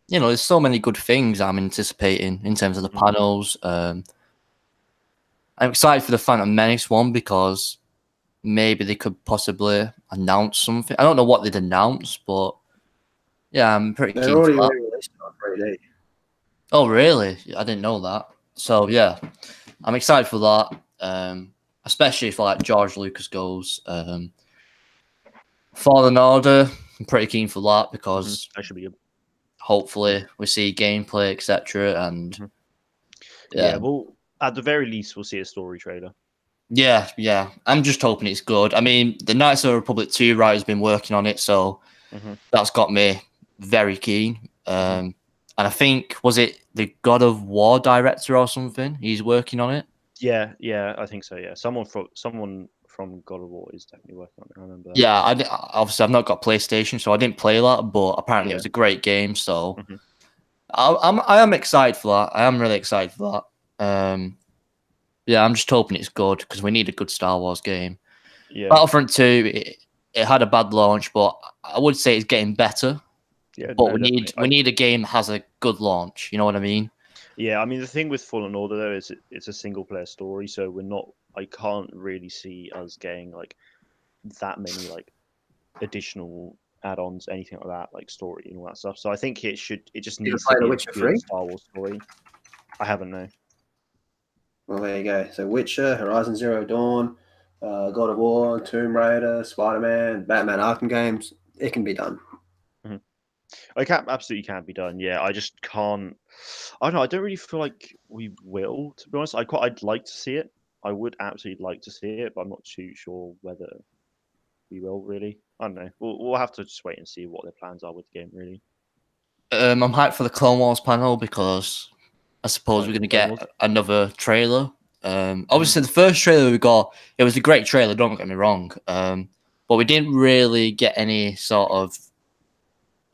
there's so many good things I'm anticipating in terms of the panels. I'm excited for the Phantom Menace one because maybe they could possibly announce something. I don't know what they'd announce, but yeah, I'm pretty keen. They're already released on 3D. Oh, really? I didn't know that. So yeah, I'm excited for that. Especially if like George Lucas goes. Fallen Order, I'm pretty keen for that because that should be good. Hopefully we see gameplay, etc. And yeah, well, at the very least, we'll see a story trailer. Yeah. I'm just hoping it's good. I mean, the Knights of the Republic 2 writer's been working on it, so that's got me very keen. And I think, was it the God of War director or something? He's working on it. Yeah, I think so. Yeah, someone from God of War is definitely working on it. I remember that. Yeah, obviously I've not got PlayStation, so I didn't play that, but apparently it was a great game. So I am excited for that. I am really excited for that. Yeah, I'm just hoping it's good because we need a good Star Wars game. Yeah. Battlefront 2, it had a bad launch, but I would say it's getting better. Yeah, but we need a game that has a good launch. You know what I mean? Yeah, I mean the thing with Fallen Order though is it's a single player story, so I can't really see us getting like that many like additional add-ons, anything like that, like story and all that stuff. So I think it just You needs play to The be a Witcher good 3? Star Wars story. I haven't, no. Well, there you go. So Witcher, Horizon Zero Dawn, God of War, Tomb Raider, Spider-Man, Batman Arkham games. It can be done. It absolutely can be done. Yeah, I just can't. I don't know. I don't really feel like we will, to be honest. I'd like to see it. I would absolutely like to see it, but I'm not too sure whether we will really. I don't know. We'll have to just wait and see what their plans are with the game, really. I'm hyped for the Clone Wars panel because I suppose Like we're going to Clone get Wars? another trailer. Obviously, the first trailer we got, it was a great trailer, don't get me wrong. But we didn't really get any sort of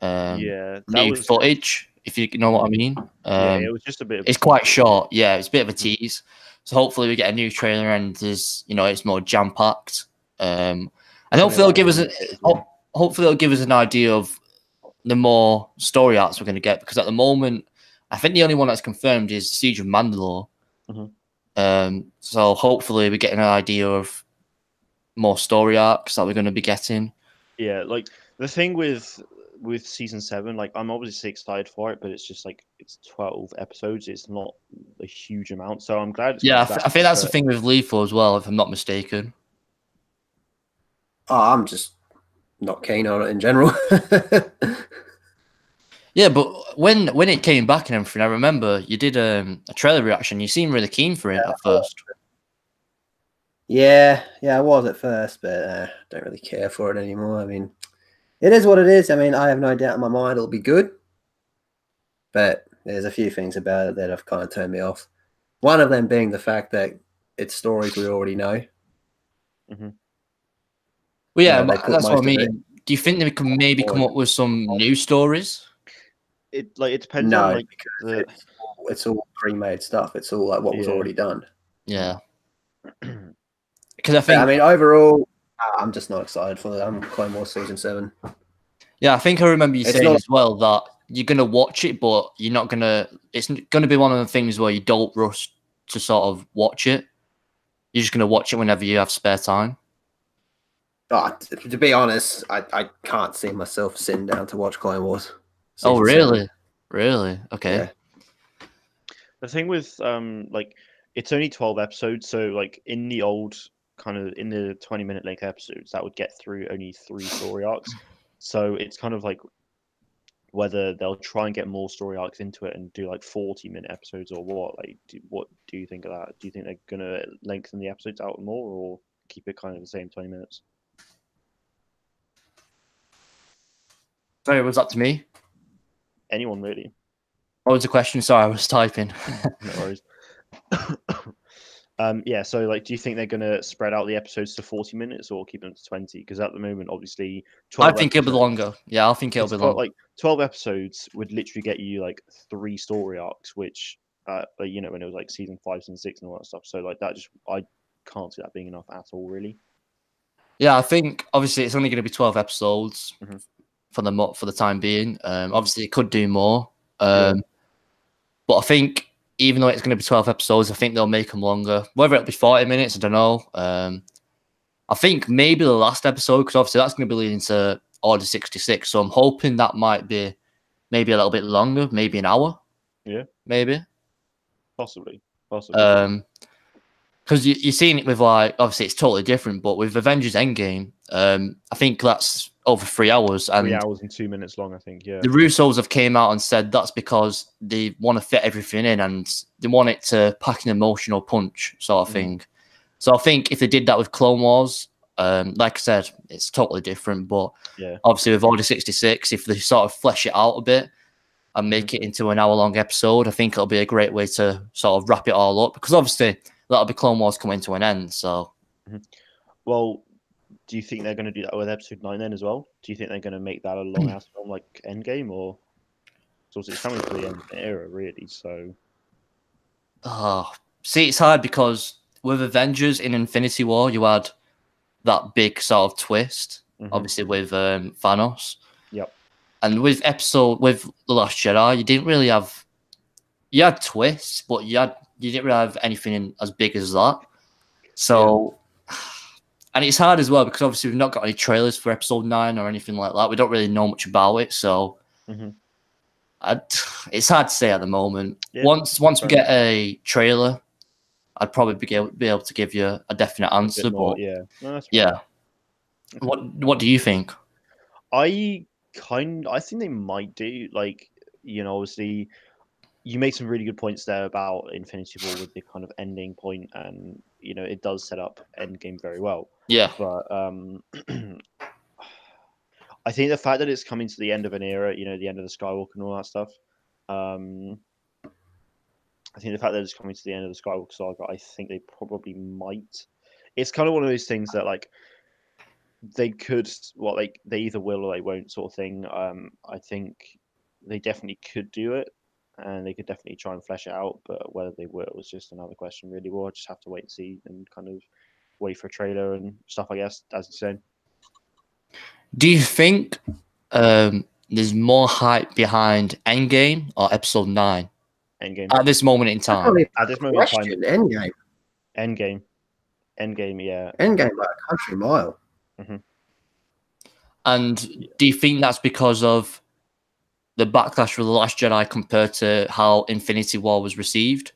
Yeah, that new was footage, if you know what I mean. yeah. It was just a bit of. It's quite short. Yeah, it's a bit of a tease. So hopefully we get a new trailer and there's, it's more jam packed. And hopefully they'll give us hopefully they'll give us an idea of the more story arcs we're going to get, because at the moment I think the only one that's confirmed is Siege of Mandalore. So hopefully we're getting an idea of more story arcs that we're going to be getting. Yeah, like the thing with season 7, like I'm obviously excited for it, but it's just like it's 12 episodes. It's not a huge amount, so I'm glad. It's I think that's the thing with Lethal as well, if I'm not mistaken. Oh, I'm just not keen on it in general. Yeah, but when it came back and everything, I remember you did a trailer reaction. You seemed really keen for it at first. Yeah, I was at first, but don't really care for it anymore. I mean, it is what it is. I mean, I have no doubt in my mind it'll be good, but there's a few things about it that have kind of turned me off. One of them being the fact that it's stories we already know. Well, yeah, that's what I mean. Do you think they can maybe come up with some new stories? It depends on like it's all pre-made stuff. It's all like what was already done. Yeah. Because I think, I mean, overall, I'm just not excited for that. I'm Clone Wars Season 7. Yeah, I think I remember you saying as well that you're going to watch it, but you're not going to... It's going to be one of the things where you don't rush to sort of watch it. You're just going to watch it whenever you have spare time. To be honest, I can't see myself sitting down to watch Clone Wars. Oh, really? 7. Really? Okay. Yeah. The thing with like it's only 12 episodes, so like in the old kind of in the 20-minute length episodes, that would get through only 3 story arcs. So it's kind of like whether they'll try and get more story arcs into it and do like 40-minute episodes or what. Like, what do you think of that? Do you think they're gonna lengthen the episodes out more or keep it kind of the same 20 minutes? Sorry, was that to me? Anyone really? What was the question? Sorry, I was typing. No worries. Yeah, so like, do you think they're gonna spread out the episodes to 40 minutes or keep them to 20? Because at the moment, obviously, 12 I think it'll be longer. Yeah, I think it'll be longer. Like 12 episodes would literally get you like 3 story arcs, which when it was like season 5, season 6, and all that stuff. So like that, I can't see that being enough at all, really. Yeah, I think obviously it's only going to be 12 episodes for the time being. Obviously, it could do more. But I think even though it's going to be 12 episodes, I think they'll make them longer. Whether it'll be 40 minutes, I don't know. I think maybe the last episode, because obviously that's going to be leading to Order 66. So I'm hoping that might be maybe a little bit longer, maybe an hour. Yeah. Maybe. Possibly. Because you're seeing it with, like, obviously it's totally different, but with Avengers Endgame, I think that's over 3 hours. 3 hours and 2 minutes long, I think, yeah. The Russos have came out and said that's because they want to fit everything in and they want it to pack an emotional punch sort of thing. So I think if they did that with Clone Wars, like I said, it's totally different. But obviously with Order 66, if they sort of flesh it out a bit and make it into an hour-long episode, I think it'll be a great way to sort of wrap it all up. Because obviously that'll be Clone Wars coming to an end. So, well, do you think they're going to do that with Episode 9 then as well? Do you think they're going to make that a long-ass film like Endgame, or so it's coming to the end of the era, really? So, see, it's hard because with Avengers in Infinity War, you had that big sort of twist, obviously with Thanos. Yep. And with The Last Jedi, you didn't really have. You had twists, but you didn't really have anything as big as that. So, And it's hard as well because obviously we've not got any trailers for episode 9 or anything like that. We don't really know much about it, so it's hard to say at the moment. Yeah, once we get a trailer, I'd probably be able to give you a definite answer. But yeah, no, that's yeah. What do you think? I think they might do, like, obviously you make some really good points there about Infinity War with the kind of ending point, and it does set up Endgame very well. Yeah, but I think the fact that it's coming to the end of an era, the end of the Skywalker and all that stuff. I think the fact that it's coming to the end of the Skywalker Saga, I think they probably might. It's kind of one of those things that, like, they could, they either will or they won't, sort of thing. I think they definitely could do it, and they could definitely try and flesh it out. But whether they will was just another question, really. We'll just have to wait and see, and kind of wait for a trailer and stuff, I guess, as it's saying. Do you think there's more hype behind Endgame or Episode 9? Endgame. At this moment in time. At this moment in time. Endgame. Endgame, yeah. Endgame by a country mile. And do you think that's because of the backlash for The Last Jedi compared to how Infinity War was received?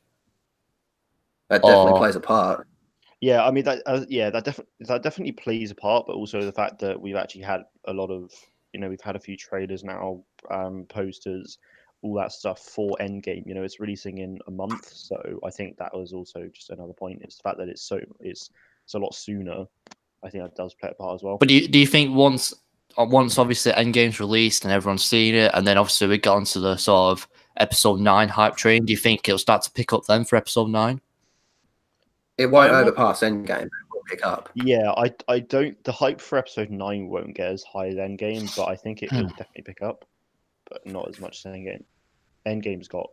That definitely plays a part. Yeah, I mean that definitely plays a part, but also the fact that we've actually had a lot of, we've had a few trailers now, posters, all that stuff for Endgame. It's releasing in a month, so I think that was also just another point. It's the fact that it's a lot sooner. I think that does play a part as well. But do you think once obviously Endgame's released and everyone's seen it, and then obviously we got onto the sort of Episode 9 hype train, do you think it'll start to pick up then for Episode 9? It won't overpass Endgame. It will pick up. Yeah, I don't. The hype for Episode 9 won't get as high as Endgame, but I think it will definitely pick up, but not as much as Endgame. Endgame's got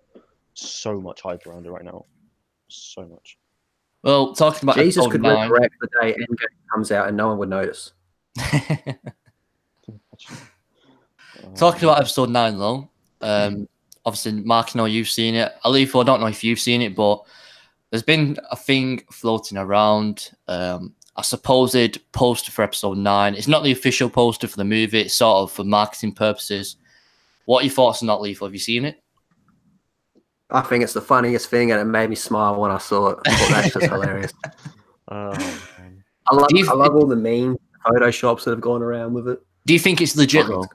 so much hype around it right now, so much. Well, talking about Jesus Episode could 9, resurrect the day Endgame comes out and no one would notice. Talking about Episode 9 though, obviously Mark, I know you've seen it. Alifo, I don't know if you've seen it, but there's been a thing floating around, a supposed poster for Episode 9. It's not the official poster for the movie, it's sort of for marketing purposes. What are your thoughts on that, Alifo? Have you seen it? I think it's the funniest thing, and it made me smile when I saw it. I thought that's just hilarious. I love all the memes, photoshops that have gone around with it. Do you think it's legit though?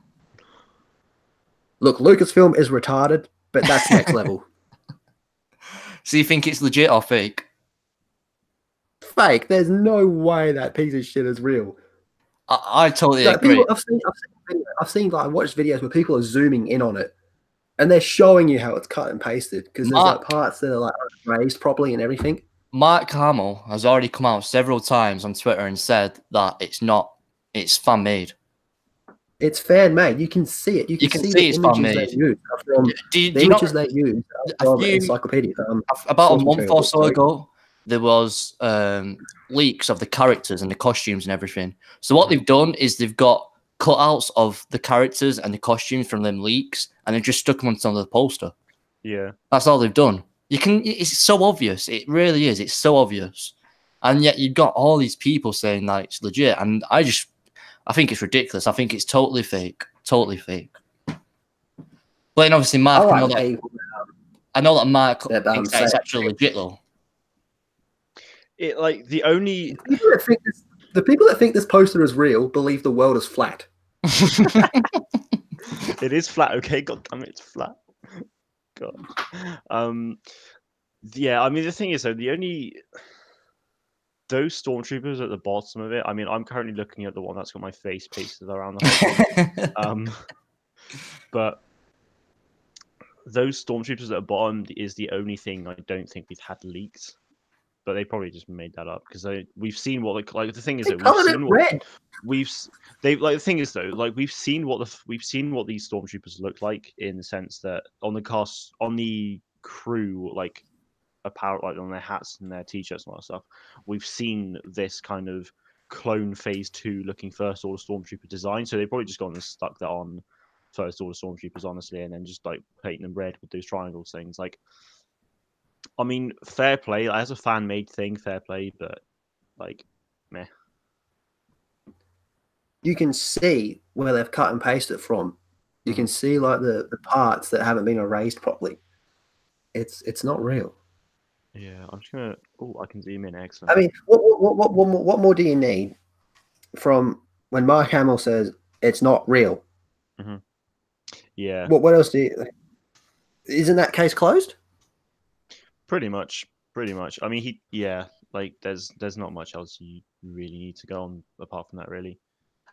Look, Lucasfilm is retarded, but that's next level. So you think it's legit or fake? Fake. There's no way that piece of shit is real. I totally agree. I've seen like watched videos where people are zooming in on it, and they're showing you how it's cut and pasted because there's like parts that are like raised properly and everything. Mark Hamill has already come out several times on Twitter and said that it's fan made. It's fan made. You can see it. You can see it's fan made. The images they use from encyclopedia. About a month or so ago, there was leaks of the characters and the costumes and everything. So what they've done is they've got cutouts of the characters and the costumes from them leaks, and they've just stuck them on some of the poster. Yeah, that's all they've done. It's so obvious. It really is. It's so obvious, and yet you've got all these people saying that it's legit, and I think it's ridiculous. I think it's totally fake. Totally fake. But then obviously, Mark, I know that Mark thinks that it's actually legit, though. The people that think this poster is real believe the world is flat. It is flat, okay? God damn it, it's flat. God. Yeah, I mean, the thing is, though, those stormtroopers at the bottom of it. I mean, I'm currently looking at the one that's got my face pasted around the whole thing. But those stormtroopers at the bottom is the only thing I don't think we've had leaked. But they probably just made that up because we've seen what the thing is that we've seen what these stormtroopers look like, in the sense that on the crew, like apparel, like on their hats and their t-shirts and all that stuff, we've seen this kind of clone phase 2 looking First Order Stormtrooper design. So they've probably just gone and stuck that on First Order Stormtroopers, honestly, and then just like painting them red with those triangle things. Like, I mean, fair play. As a fan-made thing, fair play, but like, meh. you can see where they've cut and pasted from. You can see like the parts that haven't been erased properly. It's not real. Yeah, I'm just gonna. Oh, I can zoom in. Excellent. I mean, what more do you need from when Mark Hamill says it's not real? Mm-hmm. Yeah. What else do you? Isn't that case closed? Pretty much. I mean, like there's not much else you really need to go on apart from that, really.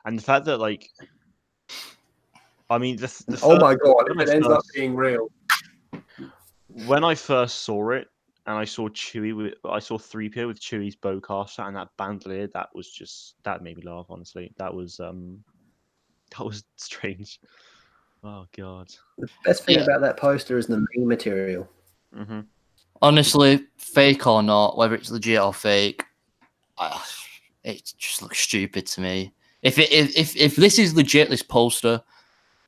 And the fact that, like, I mean, oh my god, if it ends up being real. When I first saw it, and I saw 3PO with Chewie's bowcaster and that bandolier, that made me laugh. Honestly, that was strange. Oh god. The best thing about that poster is the meme material. Mm-hmm. Honestly, fake or not, whether it's legit or fake, it just looks stupid to me. If this is legit, this poster,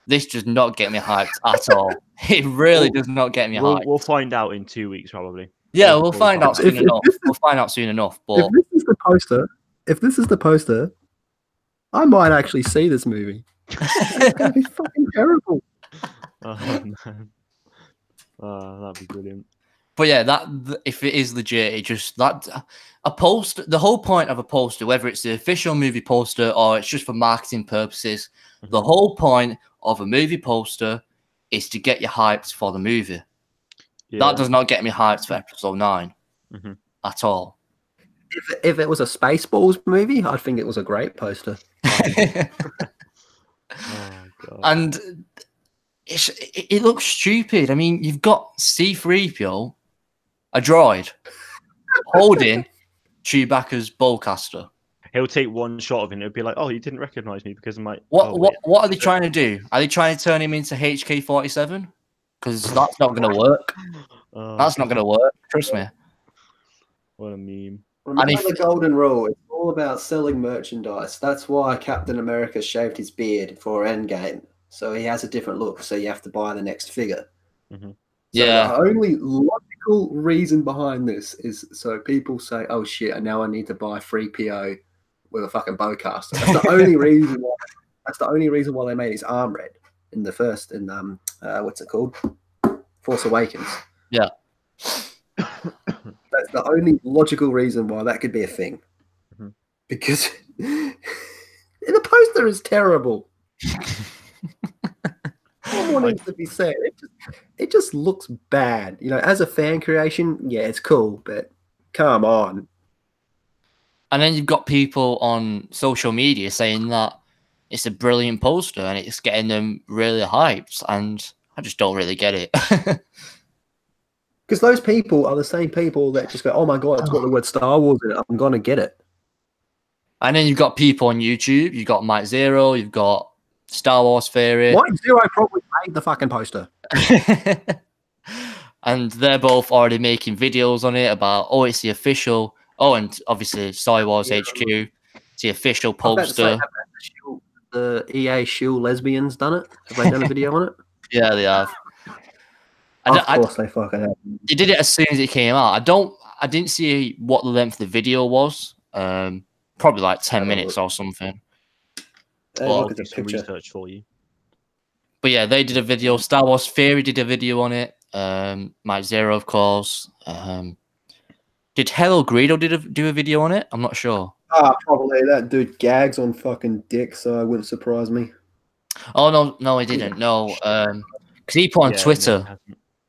this does not get me hyped at all. It really does not get me hyped. We'll find out in 2 weeks, probably. Yeah, we'll find out soon enough. We'll find out soon enough. But if this is the poster, I might actually see this movie. It's gonna be fucking terrible. Oh man. That'd be brilliant. But yeah, if it is legit, it just a poster. The whole point of a poster, whether it's the official movie poster or it's just for marketing purposes, the whole point of a movie poster is to get you hyped for the movie. Yeah. That does not get me hyped for episode 9 at all. If it was a Spaceballs movie, I'd think it was a great poster. Oh, God. And it looks stupid. I mean, you've got C-3PO, a droid, holding Chewbacca's bowcaster. He'll take one shot of it and it'll be like, oh, you didn't recognize me because of my... What are they trying to do? Are they trying to turn him into HK-47? Because that's not going to work. That's not going to work. Trust me. What a meme. Remember the golden rule. It's all about selling merchandise. That's why Captain America shaved his beard for Endgame. So he has a different look. So you have to buy the next figure. Mm-hmm. So the only logical reason behind this is so people say, oh, shit, now I need to buy 3PO with a fucking bowcaster. That's the only reason why. That's the only reason why they made his arm red in the first, what's it called? Force Awakens. Yeah. That's the only logical reason why that could be a thing. Mm-hmm. Because the poster is terrible. What needs to be said? It just looks bad. You know, as a fan creation, yeah, it's cool, but come on. And then you've got people on social media saying that it's a brilliant poster and it's getting them really hyped, and I just don't really get it. Because those people are the same people that just go, oh my God, it's got the word Star Wars in it. I'm going to get it. And then you've got people on YouTube. You've got Mike Zero. You've got Star Wars Theory. Mike Zero probably made the fucking poster. And they're both already making videos on it about, oh, it's the official. Oh, and obviously Star Wars HQ. It's the official poster. The EA Shield lesbians done it? Have they done a video on it? Yeah, they have. Of course they fucking have. They did it as soon as it came out. I didn't see what the length of the video was. Probably like 10 minutes or something. Look at the picture. Research for you. But yeah, they did a video. Star Wars Theory did a video on it. Mike Zero, of course. Did Hello Greedo do a video on it? I'm not sure. Probably. That dude gags on fucking dick, so it wouldn't surprise me. Oh, no, he didn't. No. Because he put on Twitter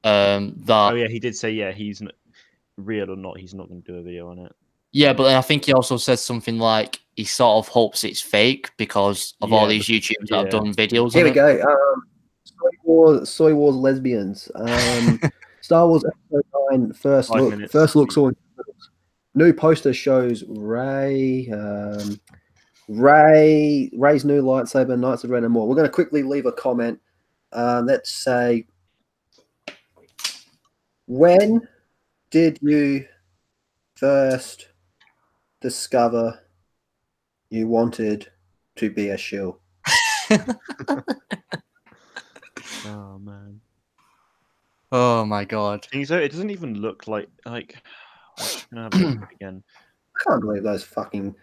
that... Oh, yeah, he did say, yeah, he's real or not, he's not going to do a video on it. Yeah, but then I think he also said something like he sort of hopes it's fake because of all these YouTubers that have done videos. Here we go. Soy Wars lesbians. Star Wars Episode 9 first look. First look. New poster shows Rey's new lightsaber, Knights of Ren and more. We're going to quickly leave a comment. Let's say, when did you first discover you wanted to be a shill? Oh man. Oh my God. So it doesn't even look like I'm just gonna have a look again. I can't believe those fucking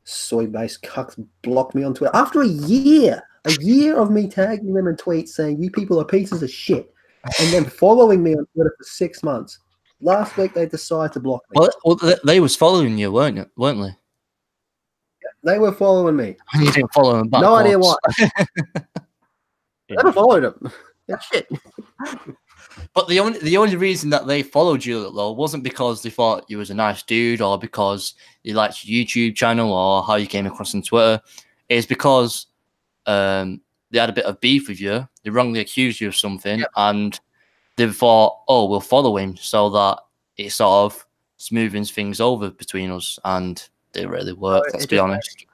soy-based cucks blocked me on Twitter after a year of me tagging them in tweets saying you people are pieces of shit, and then following me on Twitter for 6 months. Last week they decided to block me. Well, they was following you, weren't they? They were following me. You didn't follow them back. No idea why. Yeah. Never followed them. That's shit. But the only reason that they followed you though wasn't because they thought you was a nice dude or because you liked your YouTube channel or how you came across on Twitter. It's because they had a bit of beef with you. They wrongly accused you of something, and they thought, "Oh, we'll follow him so that it sort of smoothens things over between us." And they really worked. Let's be honest.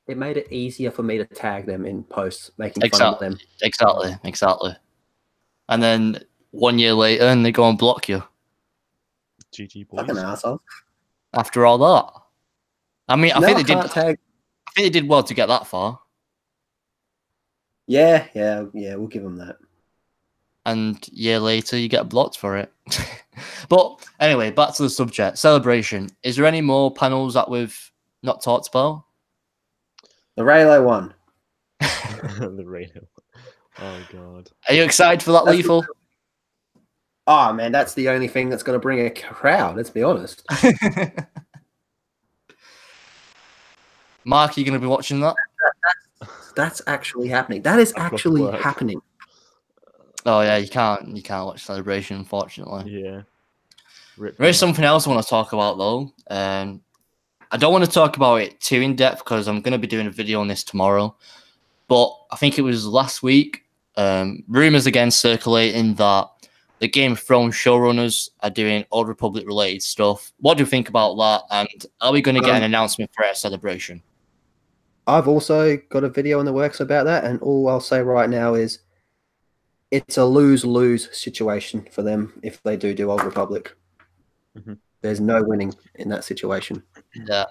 It made it easier for me to tag them in posts, making fun of them. Exactly. And then 1 year later, and they go and block you. GG boys. Fucking asshole. After all that, I mean, I think they did. Tag. I think they did well to get that far. Yeah, we'll give them that. And a year later, you get blocked for it. But anyway, back to the subject. Celebration. Is there any more panels that we've not talked about? The Raylo one. The Raylo. Oh god. Are you excited for that, Lethal? Oh man, that's the only thing that's going to bring a crowd. Let's be honest. Mark, are you going to be watching that? That's actually happening. That is actually happening. Oh yeah, you can't watch Celebration, unfortunately. Yeah. There is something else I want to talk about though. I don't want to talk about it too in depth because I'm going to be doing a video on this tomorrow. But I think it was last week. Rumors again circulating that the Game of Thrones showrunners are doing Old Republic related stuff. What do you think about that? And are we going to get an announcement for our Celebration? I've also got a video in the works about that, and all I'll say right now is it's a lose-lose situation for them if they do Old Republic. Mm-hmm. There's no winning in that situation. Yeah.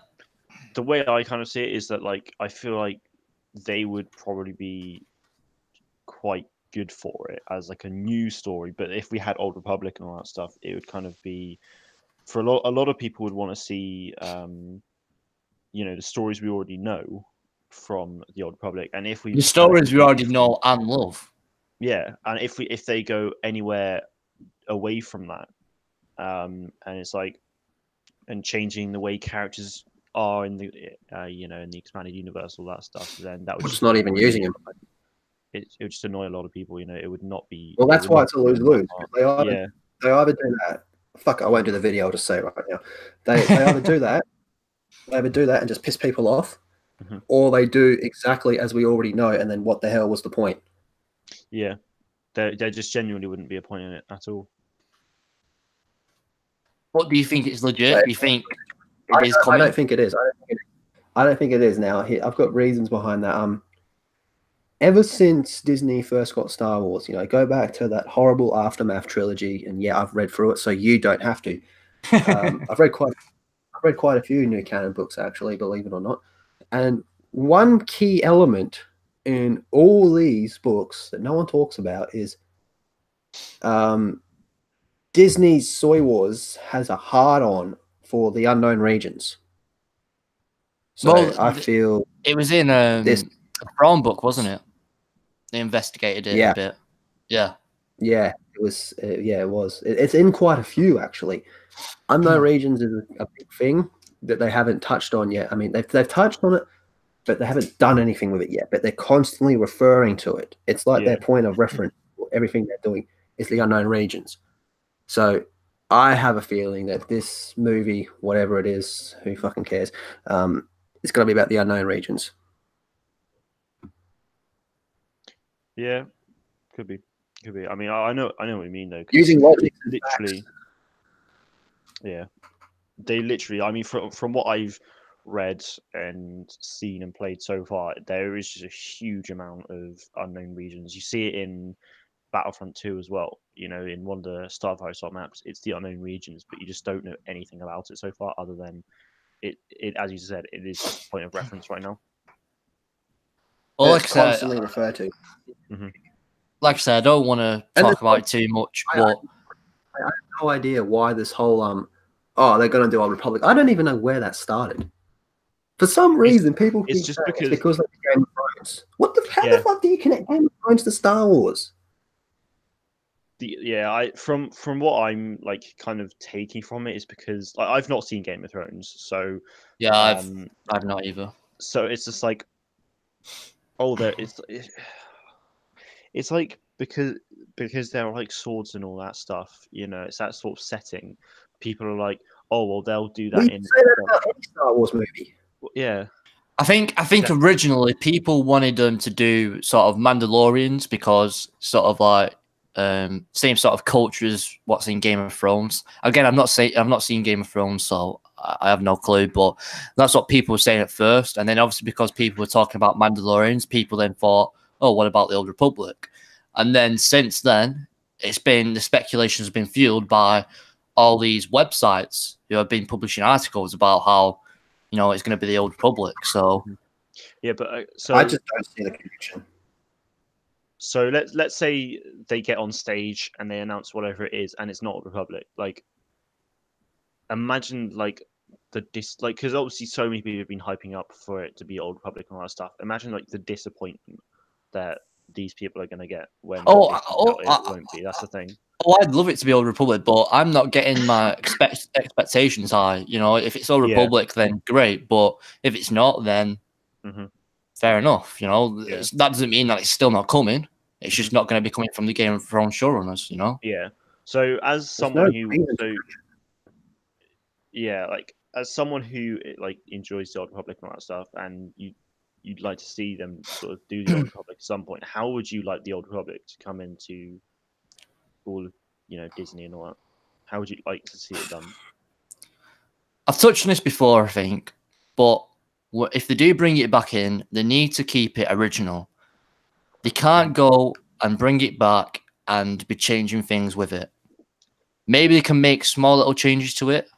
The way I kind of see it is that, like, I feel like they would probably be quite good for it as like a new story. But if we had Old Republic and all that stuff, it would kind of be for a lot of people would want to see, the stories we already know from the Old Republic, and if we the stories we already know and love. Yeah, and if they go anywhere away from that, and it's like, and changing the way characters are in the in the expanded universe, all that stuff, then that would just not even using them. It would just annoy a lot of people. It would not be. Well, that's why it's a lose-lose. They either do that. Fuck it, I won't do the video. I'll just say it right now. They either do that, and just piss people off, or they do exactly as we already know, and then what the hell was the point? Yeah, there just genuinely wouldn't be a point in it at all. What do you think it's legit? Do you think it is coming? I don't think it is. I don't think it is now. I've got reasons behind that. Ever since Disney first got Star Wars, go back to that horrible Aftermath trilogy, and yeah, I've read through it, so you don't have to. I've read quite a few new canon books, actually, believe it or not. And one key element in all these books that no one talks about is Disney's Soy Wars has a hard-on for the unknown regions. So I feel it was in this Brown book, wasn't it? They investigated it a bit. Yeah. Yeah, it was. It was. It's in quite a few, actually. Unknown regions is a big thing that they haven't touched on yet. I mean, they've touched on it, but they haven't done anything with it yet. But they're constantly referring to it. It's like their point of reference. Everything they're doing is the unknown regions. So I have a feeling that this movie, whatever it is, who fucking cares, it's going to be about the unknown regions. Yeah, could be. I mean, I know what you mean though. Using logic, literally. Yeah, they literally. I mean, from what I've read and seen and played so far, there is just a huge amount of unknown regions. You see it in Battlefront 2 as well. In one of the Starfighter maps, it's the unknown regions, but you just don't know anything about it so far, other than it. As you said, it is just a point of reference right now. Well, it's constantly referred to. Like I said, I don't want to talk about it too much, but I have no idea why this whole they're going to do Old Republic. I don't even know where that started. For some reason, people it's think just that because of Game of Thrones. How the fuck do you connect Game of Thrones to Star Wars? From what I'm like kind of taking from it is because like, I've not seen Game of Thrones, so yeah, I've not either. So it's just like, it's like because there are like swords and all that stuff, it's that sort of setting. People are like, oh well, they'll do that in. Say that about any Star Wars movie. Yeah. I think originally people wanted them to do sort of Mandalorians because sort of like same sort of culture as what's in Game of Thrones. Again, I've not seen Game of Thrones, so I have no clue, but that's what people were saying at first. And then obviously because people were talking about Mandalorians, people then thought, oh, what about the Old Republic? And then since then, the speculation has been fueled by all these websites who have been publishing articles about how, it's going to be the Old Republic. So yeah, but I just don't see the connection. So let's say they get on stage and they announce whatever it is, and it's not a Republic. Like, imagine like because obviously so many people have been hyping up for it to be Old Republic and all that stuff. Imagine like the disappointment that these people are going to get when it won't be. That's the thing. Oh, I'd love it to be Old Republic, but I'm not getting my expectations high. If it's Old Republic, then great. But if it's not, then fair enough. That doesn't mean that it's still not coming. It's just not going to be coming from the Game of Thrones showrunners. Yeah. So as someone as someone who like enjoys the Old Republic and all that stuff, and you'd like to see them sort of do the Old Republic at some point, how would you like the Old Republic to come into all of Disney and all that? How would you like to see it done? I've touched on this before, I think, but if they do bring it back in, they need to keep it original. They can't go and bring it back and be changing things with it. Maybe they can make small little changes to it.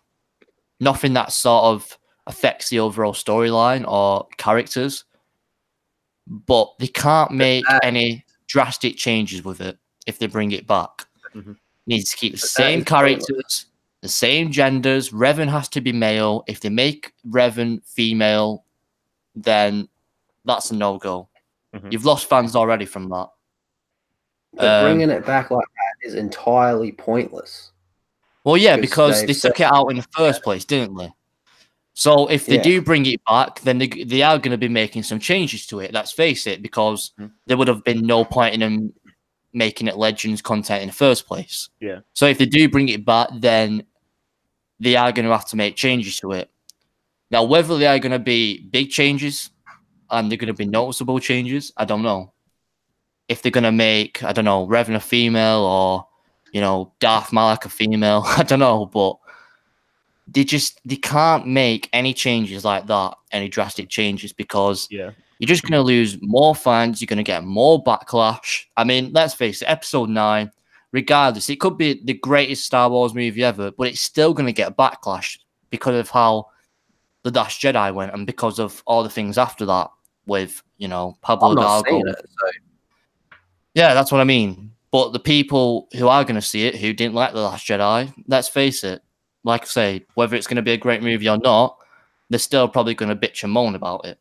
Nothing that sort of affects the overall storyline or characters. But they can't make any drastic changes with it if they bring it back. Needs to keep the same characters, the same genders. Revan has to be male. If they make Revan female, then that's a no-go. You've lost fans already from that. But bringing it back like that is entirely pointless. Well, yeah, because they took it out in the first place, didn't they? So if they do bring it back, then they are going to be making some changes to it. Let's face it, because there would have been no point in them making it Legends content in the first place. Yeah. So if they do bring it back, then they are going to have to make changes to it. Now, whether they are going to be big changes and they're going to be noticeable changes, I don't know. If they're going to make, I don't know, Revan a female or, Darth Malak a female, I don't know, but they can't make any changes like that, any drastic changes, because you're just going to lose more fans. You're going to get more backlash. I mean, let's face it, Episode 9, regardless, it could be the greatest Star Wars movie ever, but it's still going to get backlash because of how The Last Jedi went and because of all the things after that with, Pablo Hidalgo. Yeah, that's what I mean. But the people who are going to see it, who didn't like The Last Jedi, let's face it, like I say, whether it's going to be a great movie or not, they're still probably going to bitch and moan about it.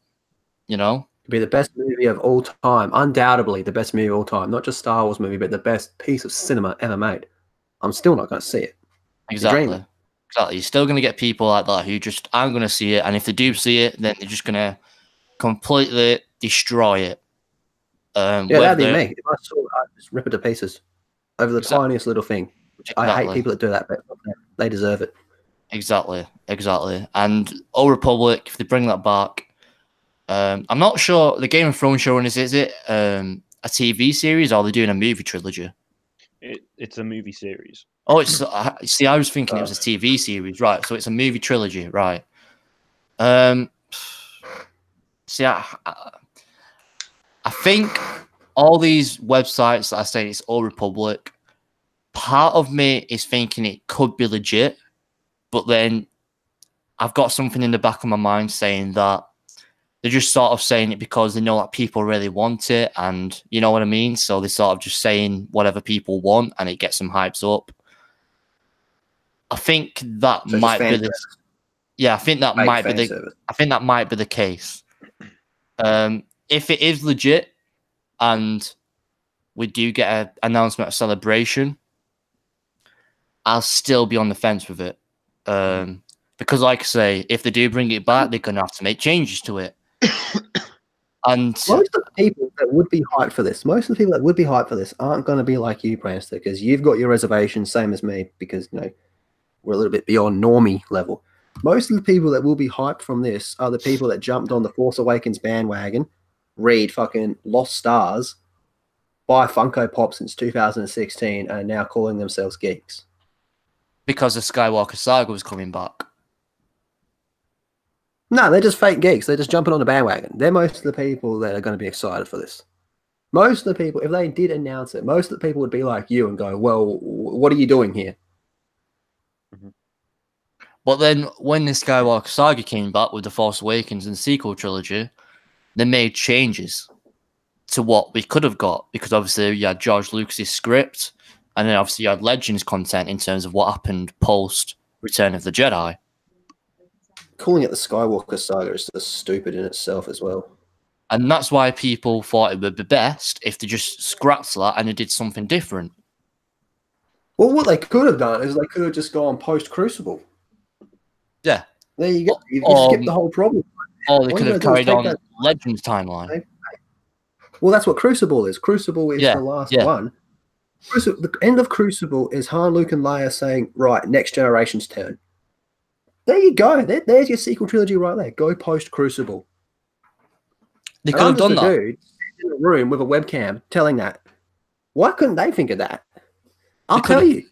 It'll be the best movie of all time. Undoubtedly the best movie of all time. Not just Star Wars movie, but the best piece of cinema ever made. I'm still not going to see it. Exactly. You're still going to get people like that who just aren't going to see it. And if they do see it, then they're just going to completely destroy it. That'd be me. If I saw it, I'd just rip it to pieces over the tiniest little thing. I hate people that do that, but they deserve it. Exactly. And Old Republic, if they bring that back, I'm not sure. The Game of Thrones showrunners, is it a TV series or are they doing a movie trilogy? It's a movie series. Oh, it's see, I was thinking it was a TV series, right? So it's a movie trilogy, right? See, I think all these websites that I say it's Old Republic, part of me is thinking it could be legit, but then I've got something in the back of my mind saying that they're just sort of saying it because they know that people really want it, and you know what I mean? So they're sort of just saying whatever people want and it gets them hyped up. I think that might be this. Yeah, I think that Fake might be fan the. service. I think that might be the case. If it is legit, and we do get an announcement of Celebration, I'll still be on the fence with it. Because, like I say, if they do bring it back, they're going to have to make changes to it. And most of the people that would be hyped for this, aren't going to be like you, Prankster, because you've got your reservations, same as me, because we're a little bit beyond normie level. Most of the people that will be hyped from this are the people that jumped on the Force Awakens bandwagon, read fucking Lost Stars, buy Funko Pop since 2016, and are now calling themselves geeks. Because the Skywalker Saga was coming back. No, they're just fake geeks. They're just jumping on the bandwagon. They're most of the people that are going to be excited for this. Most of the people, if they did announce it, most of the people would be like you and go, well, what are you doing here? But then when the Skywalker Saga came back with The Force Awakens and the sequel trilogy, they made changes to what we could have got. Because obviously you had George Lucas's script, and then obviously you had Legends content in terms of what happened post Return of the Jedi. Calling it the Skywalker Saga is just stupid in itself as well. And that's why people thought it would be best if they just scrapped that and they did something different. Well, what they could have done is they could have just gone post-Crucible. Yeah. There you go. You skipped the whole problem. Or they could have carried on Legends timeline. Well, that's what Crucible is. Crucible is the last one. The end of Crucible is Han, Luke, and Leia saying, right, next generation's turn. There you go. There's your sequel trilogy right there. Go post-Crucible. They could have done that. Dude in a room with a webcam telling that. Why couldn't they think of that? I'll tell you.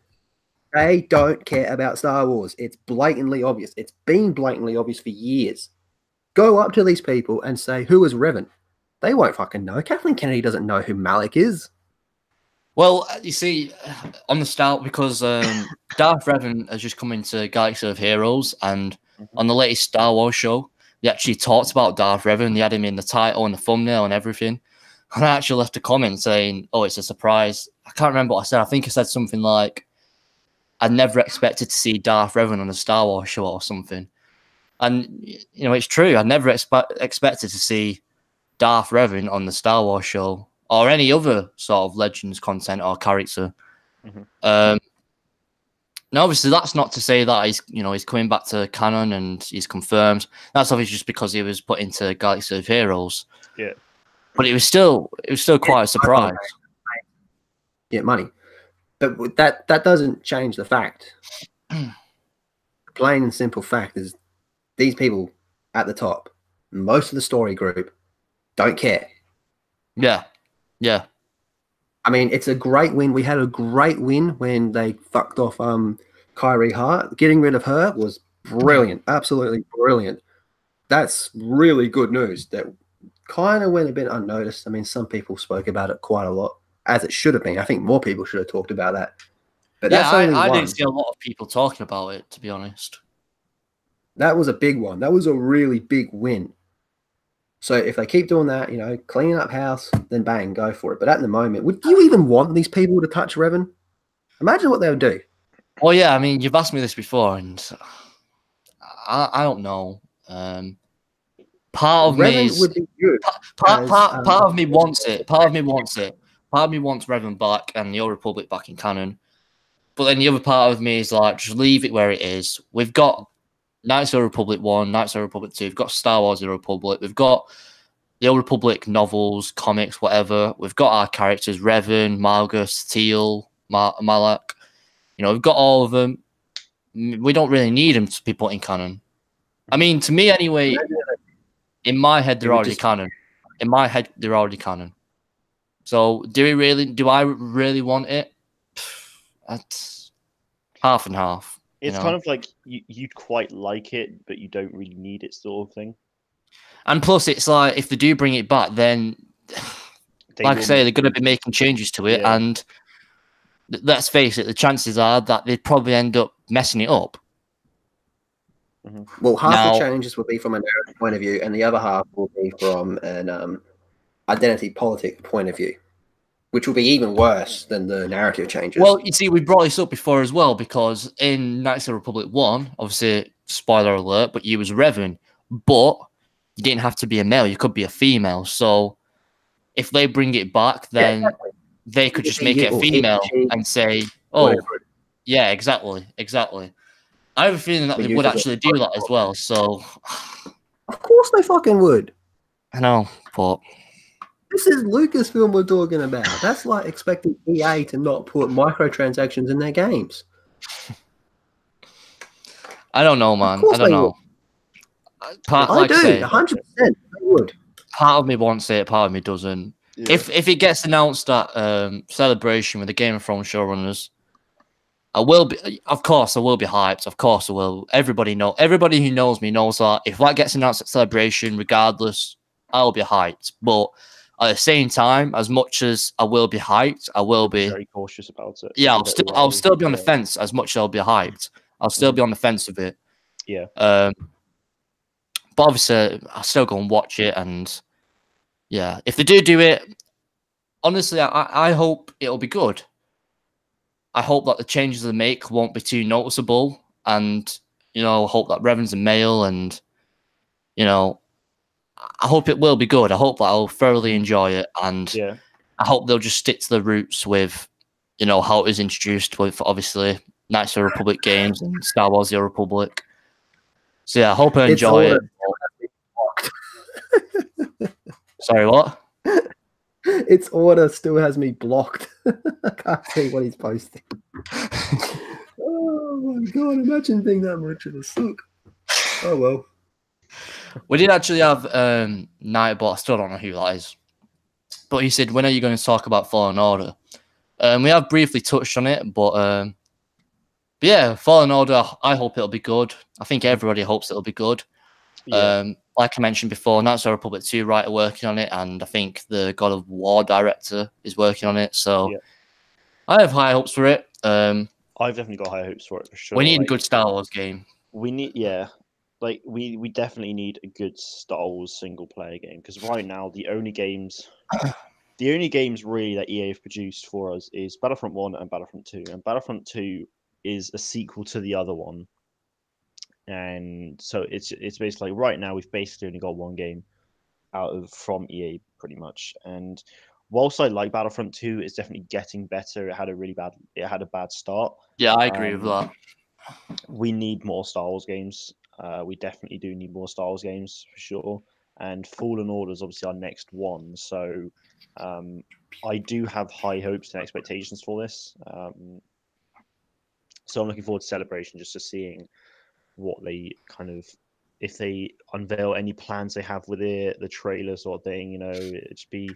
They don't care about Star Wars. It's blatantly obvious. It's been blatantly obvious for years. Go up to these people and say, who is Revan? They won't fucking know. Kathleen Kennedy doesn't know who Malik is. Well, you see, on the start, because Darth Revan has just come into Galaxy of Heroes, and on the latest Star Wars show, they actually talked about Darth Revan. They had him in the title and the thumbnail and everything. And I actually left a comment saying, oh, it's a surprise. I can't remember what I said. I think I said something like, I never expected to see Darth Revan on a Star Wars show or something. And, it's true. I never expected to see Darth Revan on the Star Wars show or any other sort of Legends content or character. Now, obviously, that's not to say that he's coming back to canon and he's confirmed. That's obviously just because he was put into Galaxy of Heroes. Yeah. But it was still quite a surprise. Get money. But that doesn't change the fact. Plain and simple fact is these people at the top, most of the story group, don't care. Yeah. Yeah. I mean, it's a great win. We had a great win when they fucked off Kyrie Hart. Getting rid of her was brilliant. Absolutely brilliant. That's really good news. That kind of went a bit unnoticed. I mean, some people spoke about it quite a lot, as it should have been. I think more people should have talked about that. But yeah, I didn't see a lot of people talking about it, to be honest. That was a big one. That was a really big win. So if they keep doing that, cleaning up house, then bang, go for it. But at the moment, would you even want these people to touch Revan? Imagine what they would do. Well, yeah, I mean, you've asked me this before, and I don't know. Part of me would be good. Part of me wants it. Part of me wants it. Part of me wants Revan back and the Old Republic back in canon. But then the other part of me is like, just leave it where it is. We've got Knights of the Republic 1, Knights of the Republic 2. We've got Star Wars: The Republic. We've got the Old Republic novels, comics, whatever. We've got our characters, Revan, Malgus, Teal, Malak. We've got all of them. We don't really need them to be put in canon. I mean, to me anyway, in my head, they're already canon. In my head, they're already canon. So do I really want it? That's half and half. It's kind of like you'd quite like it, but you don't really need it, sort of thing. And plus, it's like if they do bring it back, then, like I say, they're going to be making changes to it. Yeah. And let's face it, the chances are that they'd probably end up messing it up. Well, half the changes will be from a narrative point of view, and the other half will be from an identity politic point of view. which will be even worse than the narrative changes. Well, you see, we brought this up before as well, because in Knights of the Republic 1, obviously, spoiler alert, but you was Revan, but you didn't have to be a male, you could be a female. So if they bring it back, then they could just make it a female and say, oh, whatever. Yeah, exactly. I have a feeling that they would actually do that as well, so... Of course they fucking would. I know, but... This is Lucasfilm we're talking about. That's like expecting EA to not put microtransactions in their games. I don't know, man. I don't know. I do, 100% they would. Part of me wants it, part of me doesn't. Yeah. If it gets announced at Celebration with the Game of Thrones showrunners, I will be. Of course, I will be hyped. Of course, I will. Everybody who knows me knows that if that gets announced at Celebration, regardless, I'll be hyped. But at the same time, as much as I will be hyped, I will be very cautious about it. Yeah, I'll still be on the fence as much as I'll be hyped. I'll still be on the fence of it. Yeah. But obviously, I'll still go and watch it, and yeah, if they do it, honestly, I hope it'll be good. I hope that the changes they make won't be too noticeable, and I hope that Revan's a male, and I hope it will be good. I hope that I'll thoroughly enjoy it, and I hope they'll just stick to the roots with, how it was introduced with obviously Knights of the Republic games and Star Wars: The Old Republic. So yeah, I hope I enjoy it. Sorry, what? Its order still has me blocked. I can't see what he's posting. Oh my god! Imagine being that much of a sook. Oh well. We did actually have Nightbot. I still don't know who that is, but he said, "When are you going to talk about Fallen Order?" We have briefly touched on it, but yeah, Fallen Order. I hope it'll be good. I think everybody hopes it'll be good. Yeah. Like I mentioned before, Knights of the Republic 2 writer working on it, and I think the God of War director is working on it. So I have high hopes for it. I've definitely got high hopes for it for sure. We need a good Star Wars game. We need, we definitely need a good Star Wars single player game, because right now the only games really that EA have produced for us is Battlefront 1 and Battlefront 2, and Battlefront 2 is a sequel to the other one. And so it's basically right now we've basically only got one game from EA pretty much. And whilst I like Battlefront 2, it's definitely getting better. It had a bad start. Yeah, I agree with that. We need more Star Wars games. We definitely do need more Star Wars games for sure. And Fallen Order is obviously our next one. So I do have high hopes and expectations for this. So I'm looking forward to Celebration, just to seeing what they if they unveil any plans they have with it, the trailer sort of thing, it'd be.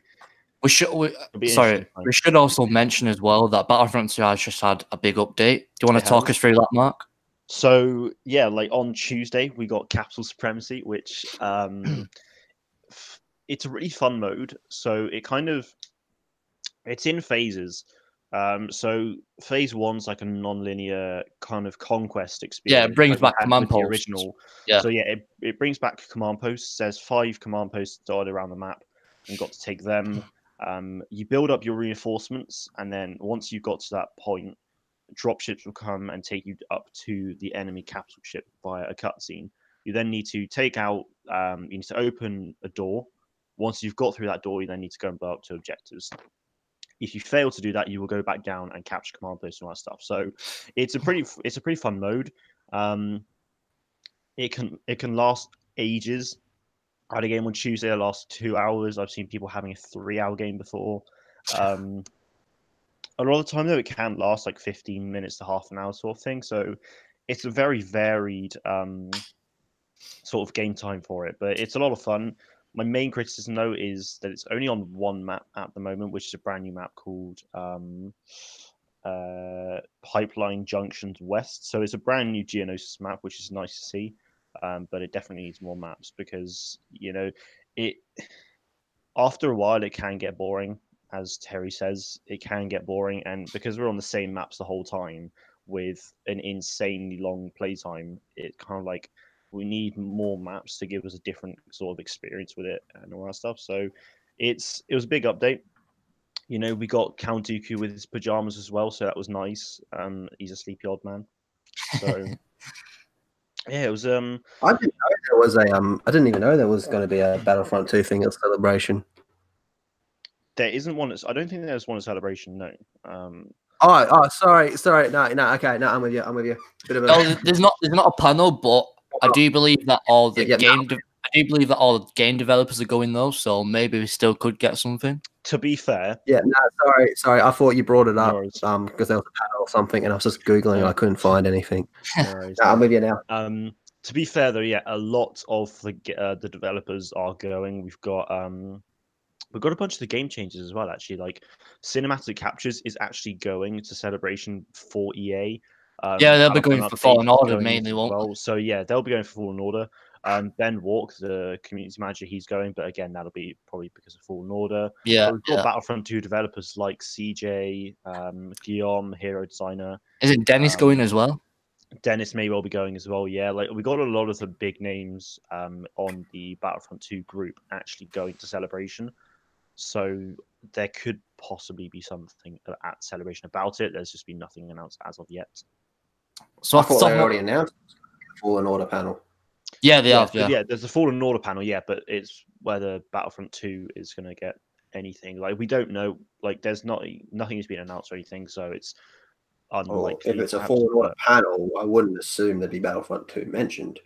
We should also mention as well that Battlefront 2 has just had a big update. Do you want to talk us through that, Mark? So yeah, on Tuesday we got Capital Supremacy, which it's a really fun mode. So it's in phases. So phase 1's like a non-linear kind of conquest experience. Yeah, it brings back command posts. Original. Yeah. So yeah, it brings back command posts. There's 5 command posts dotted around the map, and you've got to take them. You build up your reinforcements, and then once you've got to that point, dropships will come and take you up to the enemy capital ship via a cutscene. You then need to take out. You need to open a door. Once you've got through that door, you then need to go and blow up 2 objectives. If you fail to do that, you will go back down and capture command posts and all that stuff. So it's a pretty fun mode. It can last ages. I had a game on Tuesday that lasted 2 hours. I've seen people having a 3-hour game before. A lot of the time though, it can last like 15 minutes to half an hour sort of thing. So it's a very varied sort of game time for it, but it's a lot of fun. My main criticism, though, is that it's only on one map at the moment, which is a brand new map called Pipeline Junctions West. So it's a brand new Geonosis map, which is nice to see, but it definitely needs more maps because, after a while, it can get boring. As Terry says, it can get boring. And because we're on the same maps the whole time with an insanely long playtime, it kind of like... we need more maps to give us a different sort of experience with it and all that stuff. So it was a big update. You know, we got Count Dooku with his pajamas as well, so that was nice. He's a sleepy old man. So yeah, it was. I didn't know there was a I didn't even know there was going to be a Battlefront 2 thing at Celebration. There isn't one. I don't think there's one at Celebration. No. Sorry. No. Okay, no, I'm with you. Bit of a... No, there's not a panel, but I do believe that all the I do believe that all the game developers are going though, so maybe we still could get something. To be fair, yeah, no, sorry. I thought you brought it up no because there was a panel or something, and I was just googling and I couldn't find anything. no I'm with you now. To be fair though, yeah, a lot of the developers are going. We've got a bunch of the game changers as well. Actually, like Cinematic Captures is actually going to Celebration for EA. Yeah, they'll be going for Fallen Order mainly, won't they? So yeah, they'll be going for Fallen Order. Ben Walk, the community manager, he's going, but again, that'll be probably because of Fallen Order. Yeah, but we've got Battlefront 2 developers like CJ, Guillaume, Hero Designer. Is it Dennis going as well? Dennis may well be going as well. Yeah, like we got a lot of the big names on the Battlefront 2 group actually going to Celebration. So there could possibly be something at Celebration about it. There's just been nothing announced as of yet. So I thought they already announced the Fallen Order panel. Yeah, they have. Yeah, there's a Fallen Order panel. Yeah, but it's whether Battlefront 2 is going to get anything. Like we don't know. Like there's nothing has been announced or anything. So it's unlikely. If it's a Fallen Order panel, I wouldn't assume there'd be Battlefront 2 mentioned.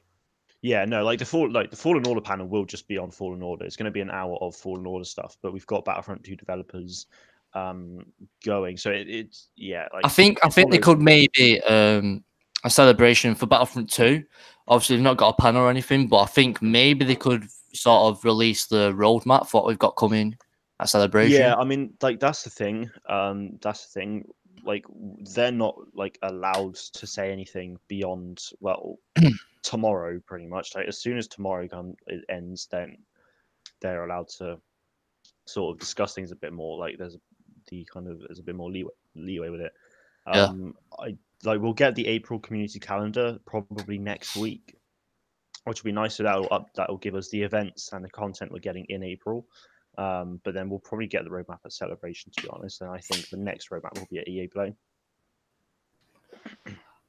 Yeah, no, like the Fallen Order panel will just be on Fallen Order. It's going to be an hour of Fallen Order stuff, but we've got Battlefront 2 developers going. So it's yeah. Like, I think they could maybe a celebration for Battlefront 2. Obviously, they've not got a panel or anything, but I think maybe they could sort of release the roadmap for what we've got coming at Celebration. Yeah, I mean, like that's the thing. Like they're not like allowed to say anything beyond tomorrow, pretty much. Like as soon as tomorrow it ends, then they're allowed to sort of discuss things a bit more. Like there's a bit more leeway with it. We'll get the April community calendar probably next week, which will be nice. So that'll give us the events and the content we're getting in April. But then we'll probably get the roadmap at Celebration, to be honest. And I think the next roadmap will be at EA Play.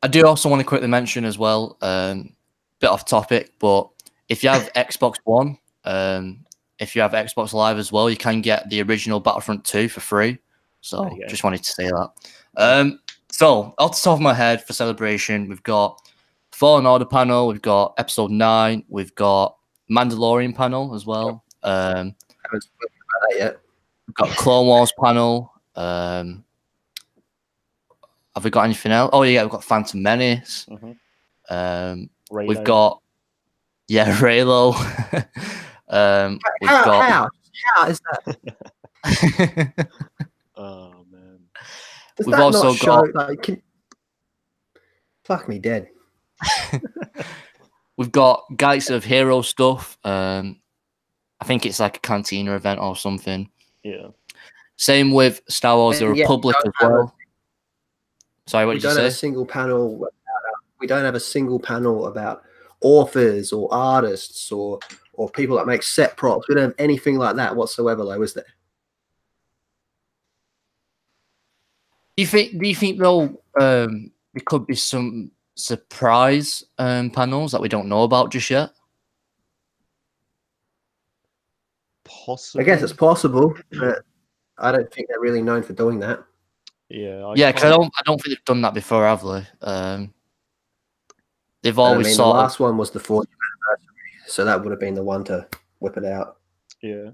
I do also want to quickly mention as well, bit off topic, but if you have Xbox One, if you have Xbox Live as well, you can get the original Battlefront 2 for free. So just wanted to say that. So off the top of my head for Celebration, we've got Fallen Order panel, we've got Episode 9, we've got Mandalorian panel as well. Haven't spoken about that yet. We've got Clone Wars panel. Have we got anything else? Oh yeah, we've got Phantom Menace. We've got Raylo. How is that? Oh man. We've also got fuck me dead. We've got Guides of Hero stuff. I think it's like a Cantina event or something. Yeah. Same with Star Wars: The Republic as well. Sorry, what did you say? We don't have a single panel about authors or artists or people that make set props. We don't have anything like that whatsoever, though, is there? Do you think though there could be some surprise panels that we don't know about just yet? Possibly. I guess it's possible, but I don't think they're really known for doing that. Yeah. Because I don't think they've done that before, have they? They've always the last one was the 40th anniversary, so that would have been the one to whip it out. Yeah.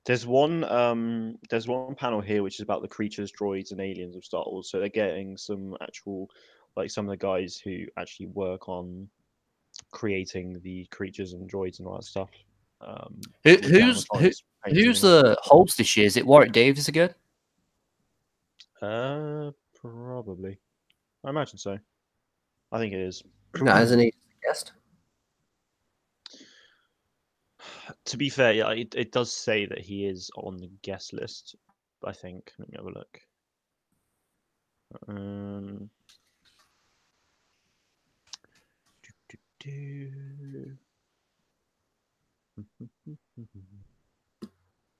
There's one panel here which is about the creatures, droids, and aliens of Star Wars. So they're getting some actual, like some of the guys who actually work on creating the creatures and droids and all that stuff. Who's the host this year? Is it Warwick Davis again? Probably. I imagine so. I think it is. No, isn't he a guest? To be fair, yeah, it does say that he is on the guest list. I think. Let me have a look.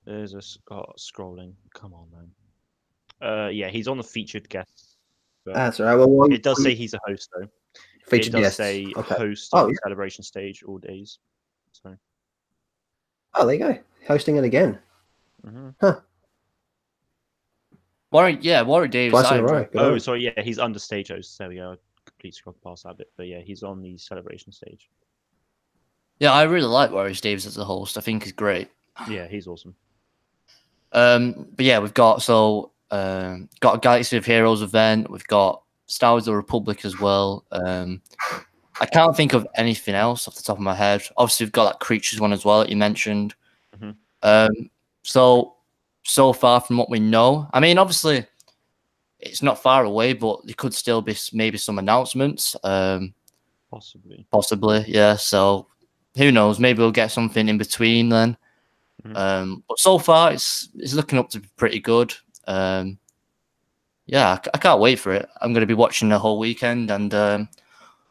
There's a scrolling. Come on, man. Yeah, he's on the featured guests. That's all right. Well, it does say he's a host though. Featured it does guests. say Okay. host Oh, on yeah. celebration stage all days. So. Oh, there you go. Hosting it again. Huh. Warwick Davis. Twice in a row. Good Oh, on. sorry. Yeah, he's under stage host. There we go. I completely scrolled past that bit, but yeah, he's on the celebration stage. Yeah, I really like Warwick Davis as a host. I think he's great. Yeah, he's awesome. But yeah, we've got got a Galaxy of Heroes event. We've got Star Wars: The Republic as well. I can't think of anything else off the top of my head. Obviously, we've got that Creatures one as well that you mentioned. So far from what we know, I mean, obviously, it's not far away, but there could still be maybe some announcements. Possibly, yeah. So who knows? Maybe we'll get something in between then. But so far, it's looking up to be pretty good. Yeah, I can't wait for it. I'm going to be watching the whole weekend, and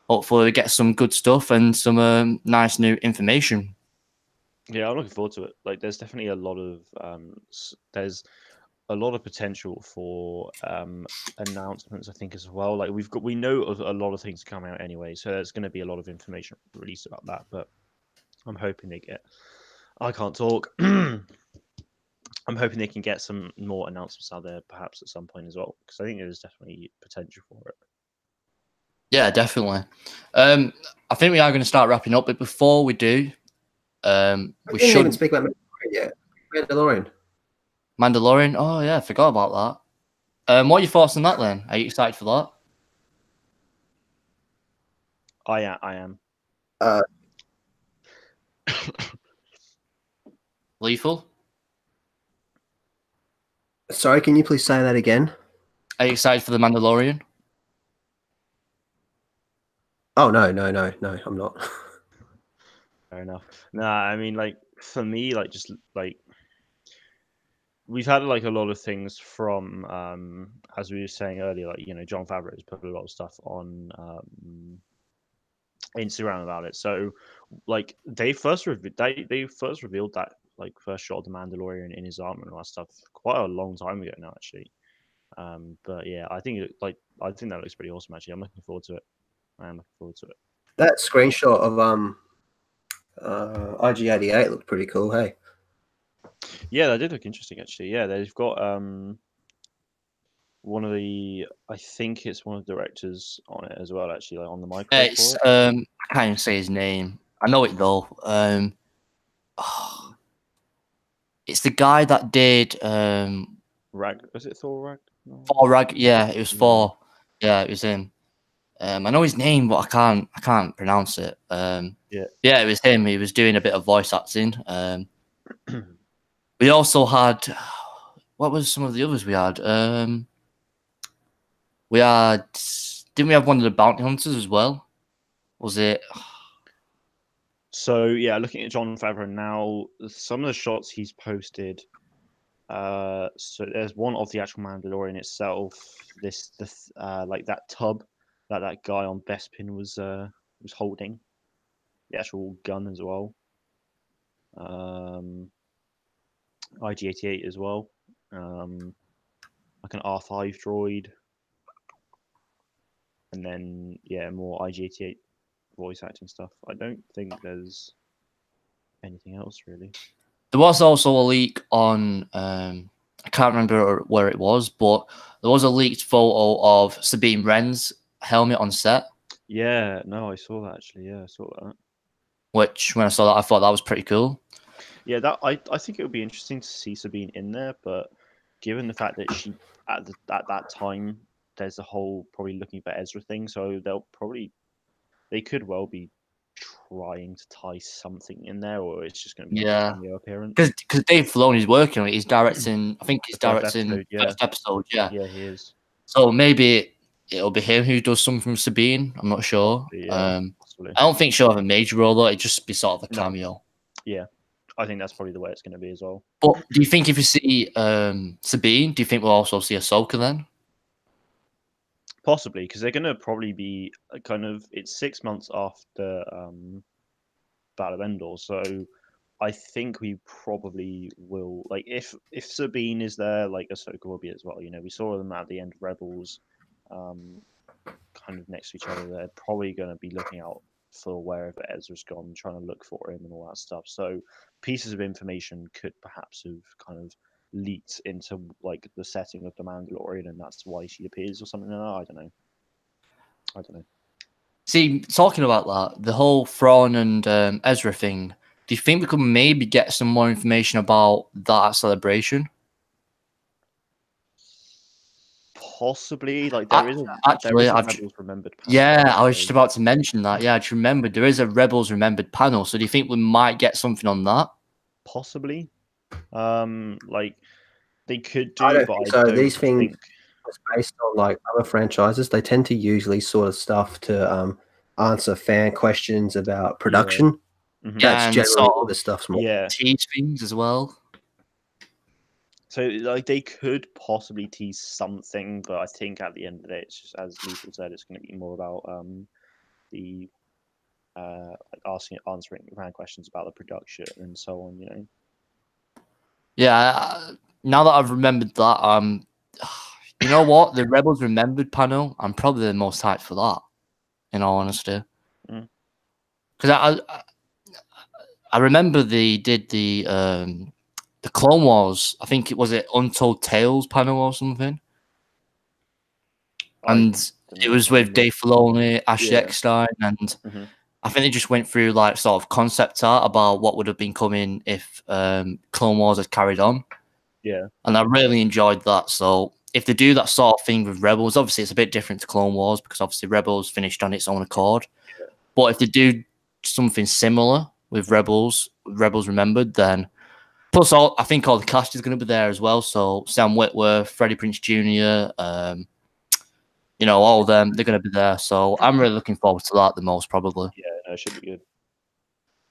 hopefully we get some good stuff and some nice new information. Yeah, I'm looking forward to it. Like, there's definitely a lot of potential for announcements, I think, as well. Like, we know of a lot of things coming out anyway, so there's going to be a lot of information released about that. But I'm hoping I can't talk. I'm hoping they can get some more announcements out there, perhaps at some point as well, because I think there's definitely potential for it. Yeah, definitely. I think we are going to start wrapping up, but before we do, we should even speak about Mandalorian yet. Mandalorian. Oh yeah, I forgot about that. What are your thoughts on that then? Are you excited for that? I am. Lethal. Sorry, can you please say that again? Are you excited for the Mandalorian? Oh no, I'm not. Fair enough. Nah, I mean, like, for me, like, just like, we've had like a lot of things from as we were saying earlier, like, Jon Favreau has put a lot of stuff on Instagram about it. So, like, they first revealed that, like, first shot of the Mandalorian in his armor and all that stuff quite a long time ago now, actually. But yeah, I think that looks pretty awesome. Actually, I'm looking forward to it. I am looking forward to it. That screenshot of IG-88 looked pretty cool. Hey. Yeah, that did look interesting, actually. Yeah, they've got I think it's one of the directors on it as well, actually, like on the micro. I can't even say his name. I know it though. It's the guy that did Was it Thor Rag? No. Thor Rag? Yeah, it was Thor. Yeah, it was him. I know his name, but I can't pronounce it. Yeah, it was him. He was doing a bit of voice acting. We also had, what was some of the others we had? Didn't we have one of the bounty hunters as well? Was it? So yeah, looking at Jon Favreau now, some of the shots he's posted. So there's one of the actual Mandalorian itself. Like that tub that guy on Bespin was holding, the actual gun as well. IG-88 as well. Like an R5 droid. And then, yeah, more IG-88 voice acting stuff. I don't think there's anything else, really. There was also a leak on, I can't remember where it was, but there was a leaked photo of Sabine Wren's helmet on set. Yeah, no, I saw that, actually. Yeah, I saw that. Which, when I saw that, I thought that was pretty cool. Yeah, I think it would be interesting to see Sabine in there, but given the fact that she, at that time, there's the whole probably looking for Ezra thing, so they could well be trying to tie something in there, or it's just going to be a cameo appearance. Because Dave Filoni's working on it. He's directing. I think he's directing first episode. Yeah, he is. So maybe it'll be him who does something from Sabine. I'm not sure. I don't think she'll have a major role though. It'd just be sort of a cameo. No. Yeah, I think that's probably the way it's going to be as well. But do you think if you see Sabine, do you think we'll also see Ahsoka then? Possibly, because they're going to probably be it's 6 months after Battle of Endor, so I think we probably will. Like, if Sabine is there, like Ahsoka will be as well. You know, we saw them at the end of Rebels, kind of next to each other. They're probably going to be looking out for wherever Ezra's gone, trying to look for him and all that stuff. So pieces of information could perhaps have kind of leaked into like the setting of the Mandalorian, and that's why she appears or something like that. I don't know. See, talking about that, the whole Thrawn and Ezra thing, do you think we could maybe get some more information about that celebration? Possibly, like there is a Rebels Remembered panel. Yeah, I was just about to mention that. Yeah, I just remembered there is a Rebels Remembered panel. So do you think we might get something on that? Possibly. Like they could do, I don't but think I so. don't These things, think... it's based on like other franchises. They tend to usually sort of stuff to answer fan questions about production. Yeah. Mm-hmm. That's generally what the stuff's more. Yeah. Tease things as well. So like they could possibly tease something, but I think at the end of the day, it's just, as Lethal said, it's going to be more about the like answering fan questions about the production and so on. You know. Yeah. Now that I've remembered that, you know what, the Rebels Remembered panel, I'm probably the most hyped for that. In all honesty, because I remember they did the Clone Wars. I think it was Untold Tales panel or something, and it was with Dave Filoni, Ashley Eckstein, and I think they just went through like sort of concept art about what would have been coming if Clone Wars had carried on. Yeah, and I really enjoyed that. So if they do that sort of thing with Rebels, obviously it's a bit different to Clone Wars because obviously Rebels finished on its own accord. Yeah. But if they do something similar with Rebels Remembered, then plus I think all the cast is going to be there as well. So Sam Witwer, Freddie Prinze Jr., you know, all of them, they're going to be there. So I'm really looking forward to that the most, probably. Yeah, no, it should be good.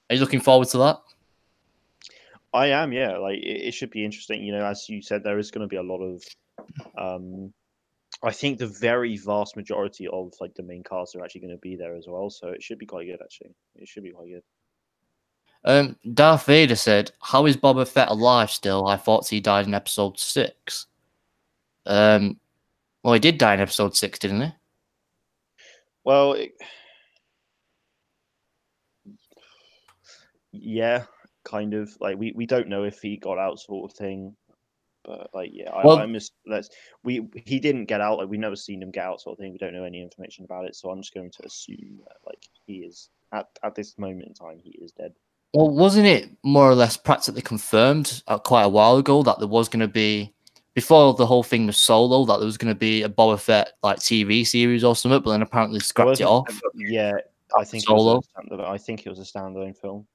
Are you looking forward to that? I am, yeah. Like it should be interesting. You know, as you said, there is going to be a lot of I think the very vast majority of like the main cast are actually going to be there as well, so it should be quite good. Actually, it should be quite good. Darth Vader said, "How is Boba Fett alive still? I thought he died in Episode 6." Well, he did die in Episode 6, didn't he? Well, yeah, kind of. Like we don't know if he got out, sort of thing. But like, yeah, he didn't get out. Like, we've never seen him get out, sort of thing. We don't know any information about it, so I'm just going to assume that like he is at this moment in time he is dead. Well, wasn't it more or less practically confirmed quite a while ago that there was going to be, before the whole thing was Solo, that there was going to be a Boba Fett like TV series or something, but then apparently scrapped it off. Yeah, I think Solo. I think it was a standalone film.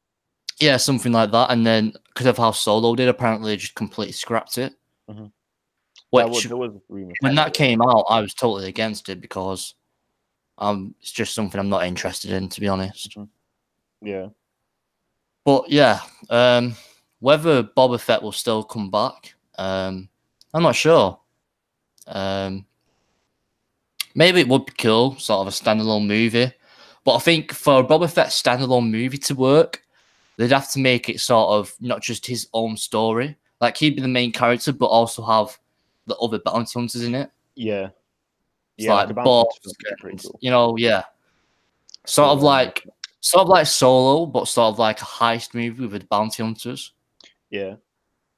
Yeah, something like that, and then because of how Solo did, apparently they just completely scrapped it. Mm-hmm. Which, when that came out, I was totally against it because it's just something I'm not interested in, to be honest. Mm-hmm. Yeah. But yeah, whether Boba Fett will still come back, I'm not sure. Maybe it would be cool, sort of a standalone movie. But I think for a Boba Fett standalone movie to work, they'd have to make it sort of not just his own story. Like, he'd be the main character, but also have the other bounty hunters in it. Yeah. It's like Boss, cool. You know, yeah. Sort of like Solo, but sort of like a heist movie with bounty hunters. Yeah.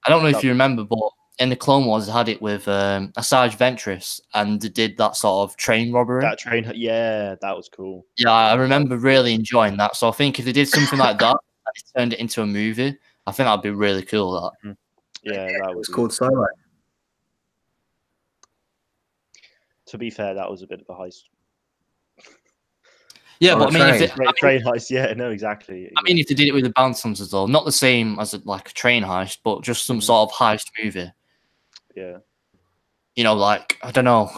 I don't know if you remember, but in the Clone Wars, they had it with Asajj Ventress, and they did that sort of train robbery. That train, yeah, that was cool. Yeah, I remember really enjoying that. So I think if they did something like that, and they turned it into a movie, I think that'd be really cool. That. Yeah, that was called Solo. To be fair, that was a bit of a heist. Yeah, but I mean, train heist. Yeah, no, exactly. I mean, if they did it with the bounty hunters, though, not the same as like a train heist, but just some sort of heist movie. Yeah. You know, like, I don't know,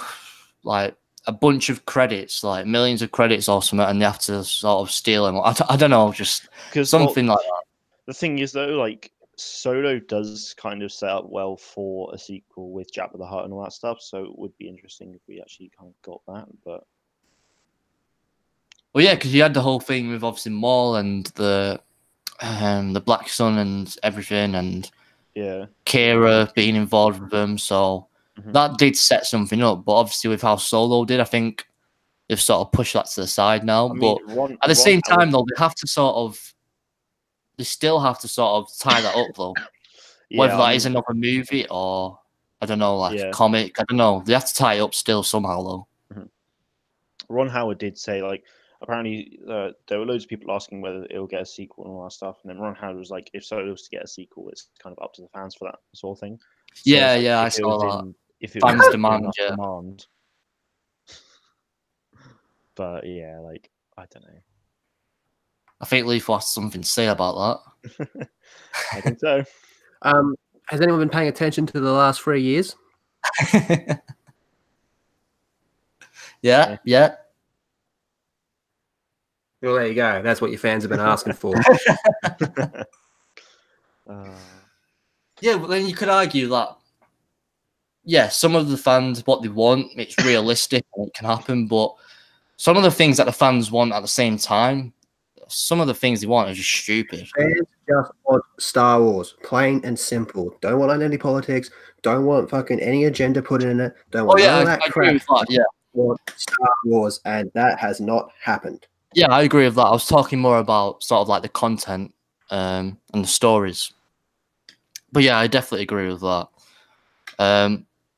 like a bunch of credits, like millions of credits or something, and they have to sort of steal them. I don't know, just something like that. The thing is, though, like, Solo does kind of set up well for a sequel with Jabba the Hutt and all that stuff, so it would be interesting if we actually kind of got that, but... Well, yeah, because you had the whole thing with obviously Maul and the the Black Sun and everything, and Yeah, Kira being involved with them. So that did set something up. But obviously, with how Solo did, I think they've sort of pushed that to the side now. I mean, But at the same time, though, they still have to sort of tie that up, though. Whether that is another movie or I don't know, like a comic, I don't know. They have to tie it up still somehow, though. Ron Howard did say, like, apparently there were loads of people asking whether it'll get a sequel and all that stuff, and then Ron Howard was like, if Solo was to get a sequel, it's kind of up to the fans for that sort of thing. So yeah, like, I saw that. If it fans was demand, demand. But yeah, like, I don't know. I think Lethal has something to say about that. I think so. Has anyone been paying attention to the last 3 years? Yeah. Well, there you go. That's what your fans have been asking for. Yeah, but then you could argue that, yeah, some of the fans, what they want, it's realistic and it can happen, but some of the things that the fans want at the same time, some of the things they want are just stupid. Fans just want Star Wars, plain and simple. Don't want any politics. Don't want fucking any agenda put in it. Don't want none of that crap. Want Star Wars, and that has not happened. Yeah, I agree with that. I was talking more about sort of like the content and the stories. But yeah, I definitely agree with that.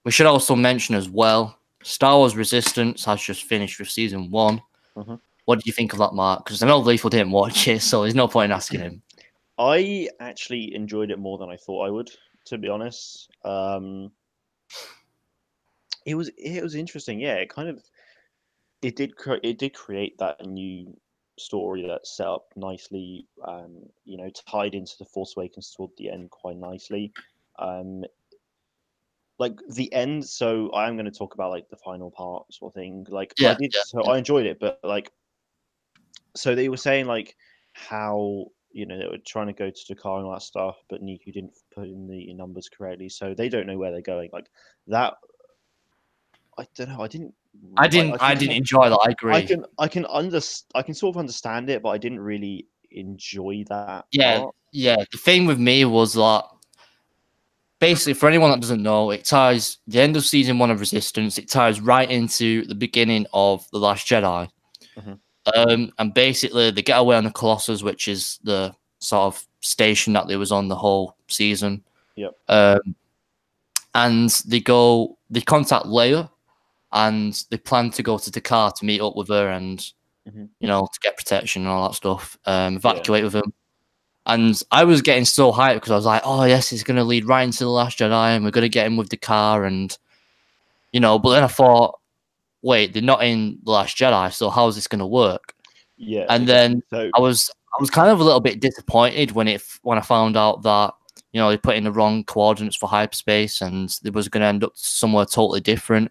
We should also mention as well, Star Wars Resistance has just finished with season 1. What do you think of that, Mark? Because I know Lethal didn't watch it, so there's no point in asking him. I actually enjoyed it more than I thought I would, to be honest. It was interesting. Yeah, it did create that new story that set up nicely. Tied into the Force Awakens toward the end quite nicely. Like the end. So I am going to talk about like the final part sort of thing. Like I enjoyed it, but like, so they were saying like how they were trying to go to Dakar and all that stuff, but Niku didn't put in the numbers correctly, so they don't know where they're going. Like that. I don't know. I didn't enjoy that. I agree. I can sort of understand it, but I didn't really enjoy that. Yeah, part. Yeah. The thing with me was that basically, for anyone that doesn't know, it ties the end of season 1 of Resistance. It ties right into the beginning of The Last Jedi. And basically, they get away on the Colossus, which is the sort of station that they was on the whole season. Yep. And they contact Leia. And they plan to go to Dakar to meet up with her and, to get protection and all that stuff, evacuate with him. And I was getting so hyped because I was like, oh, yes, he's going to lead right into The Last Jedi and we're going to get him with Dakar. And, but then I thought, wait, they're not in The Last Jedi, so how is this going to work? Yeah. And then I was kind of a little bit disappointed when I found out that, they put in the wrong coordinates for hyperspace and it was going to end up somewhere totally different.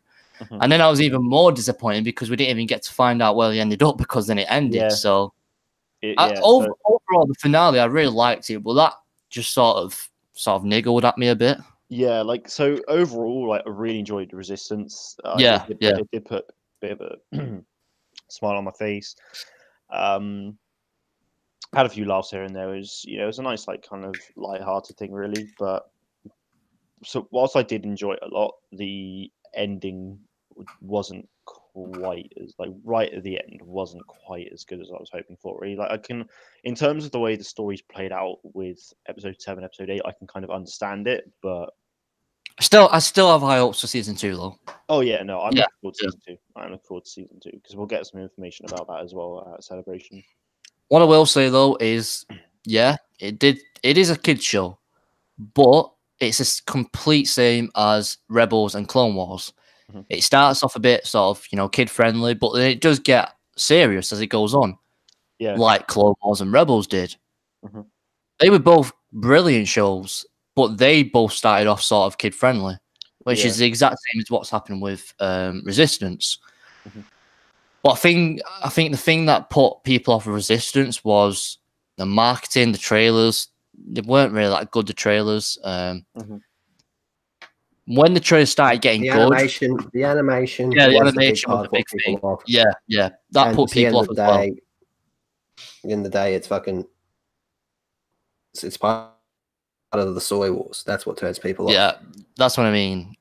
And then I was even more disappointed because we didn't even get to find out where he ended up because then it ended. Yeah. So overall, the finale, I really liked it, but that just sort of niggled at me a bit. Yeah, like so overall, like I really enjoyed the Resistance. It did put a bit of a smile on my face. Had a few laughs here and there. It was a nice, like, kind of light-hearted thing, really. But so whilst I did enjoy it a lot, the ending wasn't quite as right at the end wasn't quite as good as I was hoping for. Really, like in terms of the way the story's played out with episode 7, episode 8, I can kind of understand it, but I still have high hopes for season 2, though. Oh yeah, no, I'm looking forward to season 2. I'm looking forward to season 2 because we'll get some information about that as well at Celebration. What I will say though is, it is a kids show, but it's a complete same as Rebels and Clone Wars. It starts off a bit sort of, kid friendly, but then it does get serious as it goes on. Yeah. Like Clone Wars and Rebels did. They were both brilliant shows, but they both started off sort of kid friendly, which is the exact same as what's happened with Resistance. But I think the thing that put people off of Resistance was the marketing, the trailers. They weren't really that good, the trailers. When the trailer started getting the good, animation, the animation was a big thing. That put people off as well. At the end of the day, it's fucking It's part of the soy wars. That's what turns people off. Yeah, that's what I mean.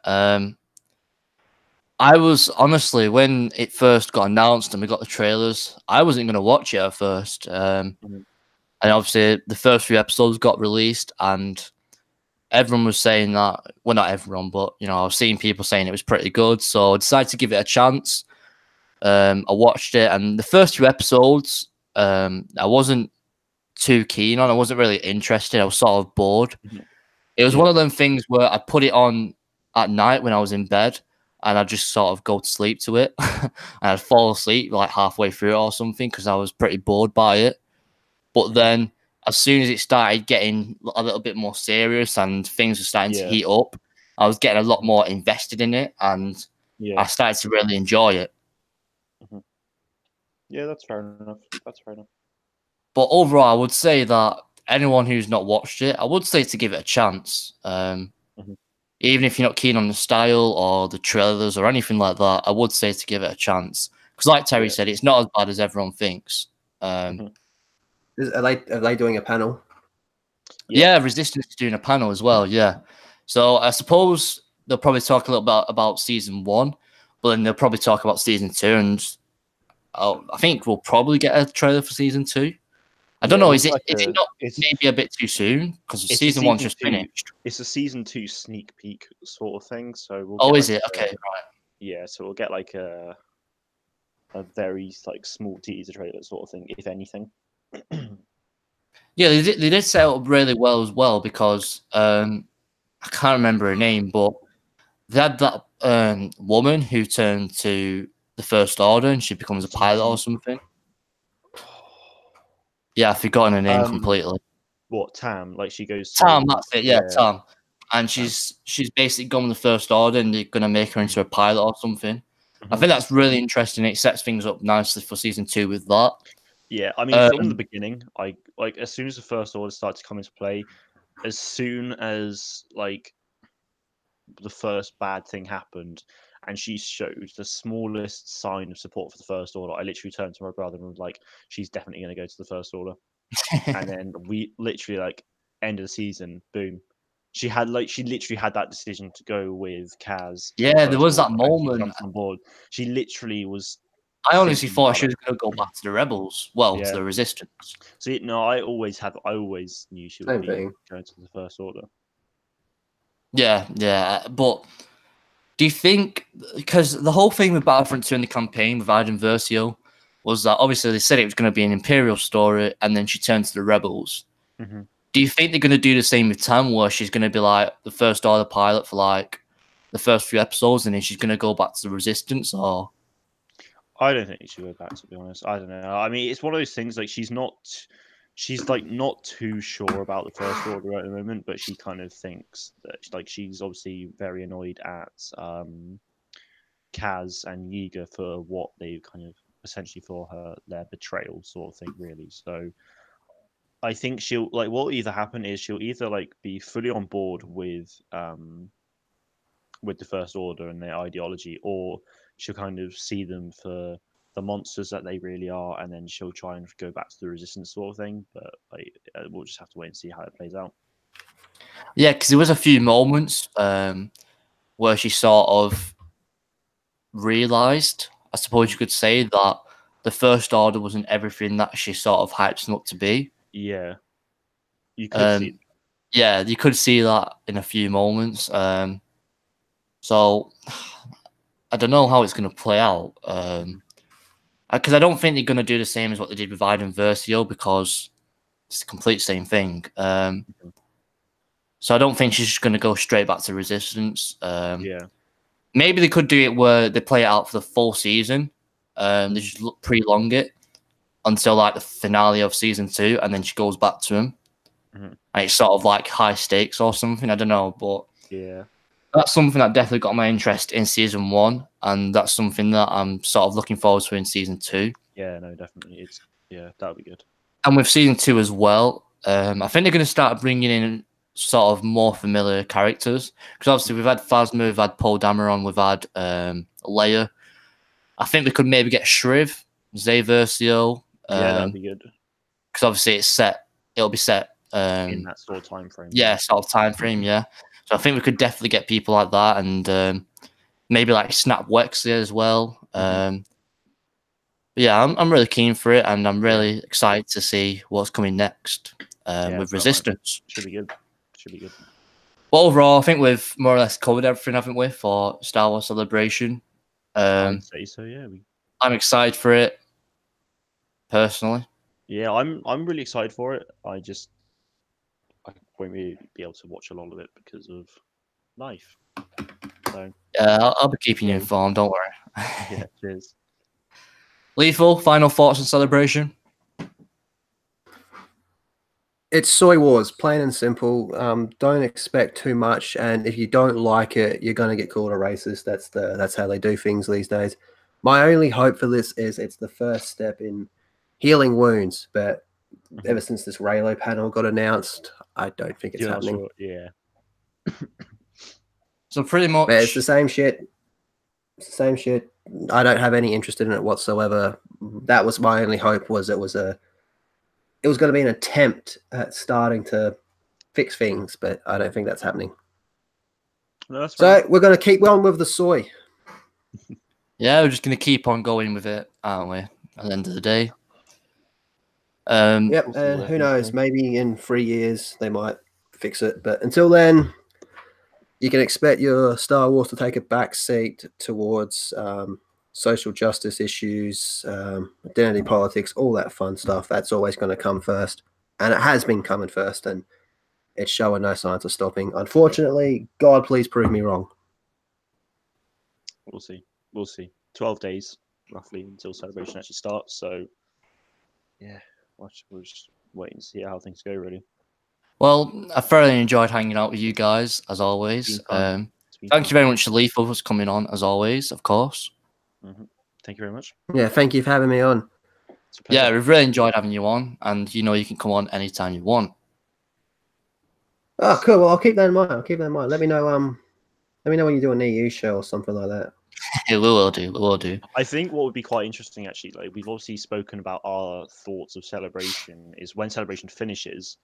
I was honestly, when it first got announced and we got the trailers, I wasn't going to watch it at first. And obviously, the first few episodes got released, and everyone was saying that. Well, not everyone, but I was seeing people saying it was pretty good. So I decided to give it a chance. I watched it, and the first few episodes, I wasn't too keen on. I wasn't really interested. I was sort of bored. It was one of them things where I put it on at night when I was in bed, and I'd just sort of go to sleep to it. And I'd fall asleep like halfway through it or something because I was pretty bored by it. But then as soon as it started getting a little bit more serious and things were starting to heat up, I was getting a lot more invested in it, and I started to really enjoy it. Yeah, that's fair enough. That's fair enough. But overall, I would say that anyone who's not watched it, I would say to give it a chance. Even if you're not keen on the style or the trailers or anything like that, I would say to give it a chance. Because like Terry said, it's not as bad as everyone thinks. Are they doing a panel? Yeah, Resistance is doing a panel as well, yeah. So I suppose they'll probably talk a little bit about season 1, but then they'll probably talk about season 2, and I think we'll probably get a trailer for season 2. I don't know. Is it not maybe a bit too soon because season 1's just finished? It's a season 2 sneak peek sort of thing. So is it? Okay, right. Yeah, so we'll get like a very like small teaser trailer sort of thing, if anything. Yeah, they did set up really well as well because I can't remember her name, but they had that woman who turned to the First Order and she becomes a pilot or something. Yeah, I've forgotten her name completely. What, Tam? Like she goes Tam, that's it, yeah, Tam. And she's basically gone with the First Order and they're gonna make her into a pilot or something. I think that's really interesting. It sets things up nicely for season 2 with that. Yeah, I mean from the beginning, like as soon as the First Order started to come into play, as soon as like the first bad thing happened and she showed the smallest sign of support for the First Order, I literally turned to my brother and was like, she's definitely going to go to the First Order. And then we literally like end of the season, boom. She literally had that decision to go with Kaz. Yeah, there was that moment. On board. She literally was. I honestly thought she was going to go back to the Rebels. Well, to the Resistance. See, no, I always knew she would be going to the First Order. Yeah, but do you think, because the whole thing with Battlefront 2 in the campaign with Iden Versio was that obviously they said it was going to be an Imperial story and then she turned to the Rebels. Do you think they're going to do the same with Tam, where she's going to be like the First Order pilot for like the first few episodes and then she's going to go back to the Resistance? Or I don't think she will go back, to be honest. I don't know. I mean, it's one of those things like she's like not too sure about the First Order at the moment, but she kind of thinks that like she's obviously very annoyed at Kaz and Yeager for what they kind of essentially for their betrayal sort of thing, really. So I think she'll like what will either happen is she'll either like be fully on board with the First Order and their ideology, or she'll kind of see them for the monsters that they really are, and then she'll try and go back to the Resistance sort of thing. But like, we'll just have to wait and see how it plays out. Yeah, because there was a few moments where she sort of realised, I suppose you could say, that the First Order wasn't everything that she sort of hyped them up to be. Yeah, you could see. Yeah, you could see that in a few moments. So I don't know how it's going to play out. Because I don't think they're going to do the same as what they did with Iden Versio, because it's the complete same thing. So I don't think she's just going to go straight back to Resistance. Maybe they could do it where they play it out for the full season. They just prolong it until like the finale of season 2, and then she goes back to him. And it's sort of like high stakes or something. I don't know, but that's something that definitely got my interest in season 1, and that's something that I'm sort of looking forward to in season 2. Yeah, no, definitely. That'll be good. And with season 2 as well, I think they're going to start bringing in sort of more familiar characters, because obviously we've had Phasma, we've had Poe Dameron, we've had Leia. I think we could maybe get Shriv, Zay Versio. That'd be good. Because obviously it'll be set in that sort of time frame. Yeah, sort of time frame. Yeah, so I think we could definitely get people like that, and maybe like Snap Wexley as well. Yeah, I'm really keen for it, and I'm really excited to see what's coming next with Resistance. Should be good. Should be good. Well, overall, I think we've more or less covered everything, haven't we, for Star Wars Celebration? I'd say so. Yeah, I'm excited for it, personally. Yeah, I'm really excited for it. I won't really be able to watch a lot of it because of life. So yeah, I'll be keeping you informed. Don't worry. Yeah, cheers. Lethal, final thoughts on Celebration? It's Soy Wars, plain and simple. Don't expect too much, and if you don't like it, you're going to get called a racist. That's how they do things these days. My only hope for this is it's the first step in healing wounds, but ever since this Raylo panel got announced, I don't think it's happening. Sure. Yeah. So pretty much, but it's the same shit. It's the same shit. I don't have any interest in it whatsoever. That was my only hope. Was it was going to be an attempt at starting to fix things, but I don't think that's happening. No, that's so fine. We're going to keep on with the soy. Yeah, we're just going to keep on going with it, aren't we? At the end of the day. Yep, and who knows? Maybe in 3 years they might fix it, but until then, you can expect your Star Wars to take a back seat towards social justice issues, identity politics, all that fun stuff. That's always going to come first, and it has been coming first, and it's showing no signs of stopping. Unfortunately, God, please prove me wrong. We'll see. 12 days roughly until Celebration actually starts. So yeah, we'll just wait and see how things go. Really. Well, I thoroughly enjoyed hanging out with you guys as always. Thank you very much to Lethal for coming on as always, of course. Thank you very much. Yeah, thank you for having me on. Yeah, we've really enjoyed having you on, and you can come on anytime you want. Oh, cool. Well, I'll keep that in mind. Let me know. Let me know when you do an EU show or something like that. We will do. I think what would be quite interesting, actually, like we've obviously spoken about our thoughts of Celebration, is when Celebration finishes,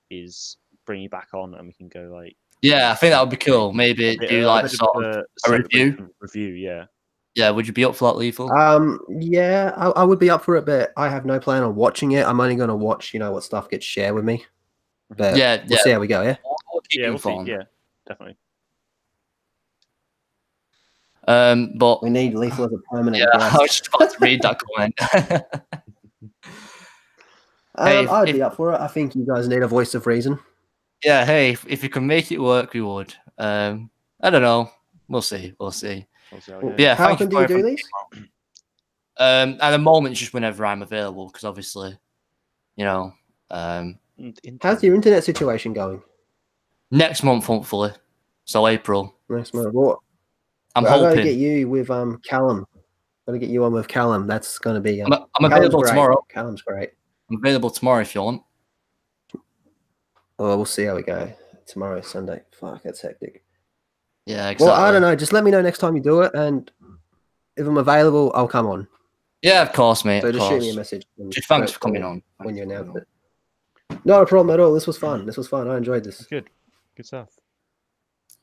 is bring you back on and we can go like. Yeah, I think that would be cool. Maybe do like sort of a review. Yeah. Yeah, would you be up for that, Lethal? Yeah, I would be up for it, but I have no plan on watching it. I'm only going to watch, what stuff gets shared with me. But we'll see how we go. Yeah. We'll see. Yeah, definitely. But we need Lethal as a permanent guest. I was just about to read that comment. I'd be up for it. I think you guys need a voice of reason. Yeah, hey, if you can make it work, we would. I don't know. We'll see. Yeah, how often do you do these? At the moment, it's just whenever I'm available, because obviously, how's your internet situation going? Next month, hopefully. So April. Next month. What? I'm hoping. I gotta get you with Callum. Gotta get you on with Callum. That's gonna be. I'm available tomorrow. Callum's great. I'm available tomorrow if you want. Oh, we'll see how we go. Tomorrow's Sunday. Fuck, that's hectic. Yeah, exactly. Well, I don't know. Just let me know next time you do it, and if I'm available, I'll come on. Yeah, of course, mate. So just shoot me a message. Just thanks for coming on when you announce it. Not a problem at all. This was fun. I enjoyed this. Good stuff.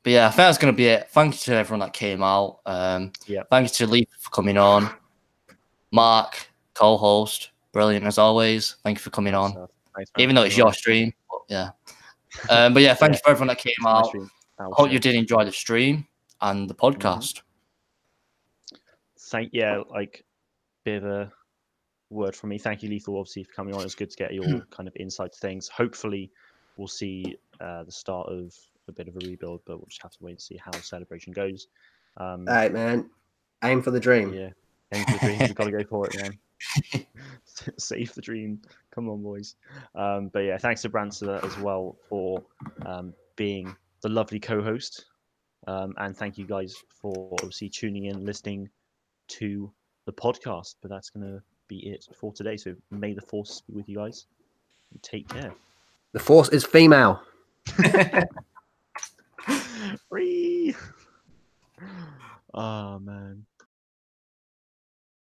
But yeah, I think that's going to be it. Thank you to everyone that came out. Thank you to Lee for coming on. Mark, co-host, brilliant as always. Thank you for coming on. Even though it's your stream, but yeah. But yeah, thank you for everyone that came out. I hope you did enjoy the stream and the podcast. Bit of a word from me. Thank you, Lethal, obviously, for coming on. It's good to get your kind of insight to things. Hopefully, we'll see the start of a bit of a rebuild, but we'll just have to wait and see how Celebration goes. All right, man. Aim for the dream. Yeah, aim for the dream. We've got to go for it, man. Save the dream. Come on, boys. But yeah, thanks to Brancer as well for being the lovely co-host. And thank you guys for obviously tuning in, listening to the podcast. But that's going to be it for today. So may the Force be with you guys. And take care. The Force is female. Free. Oh, man.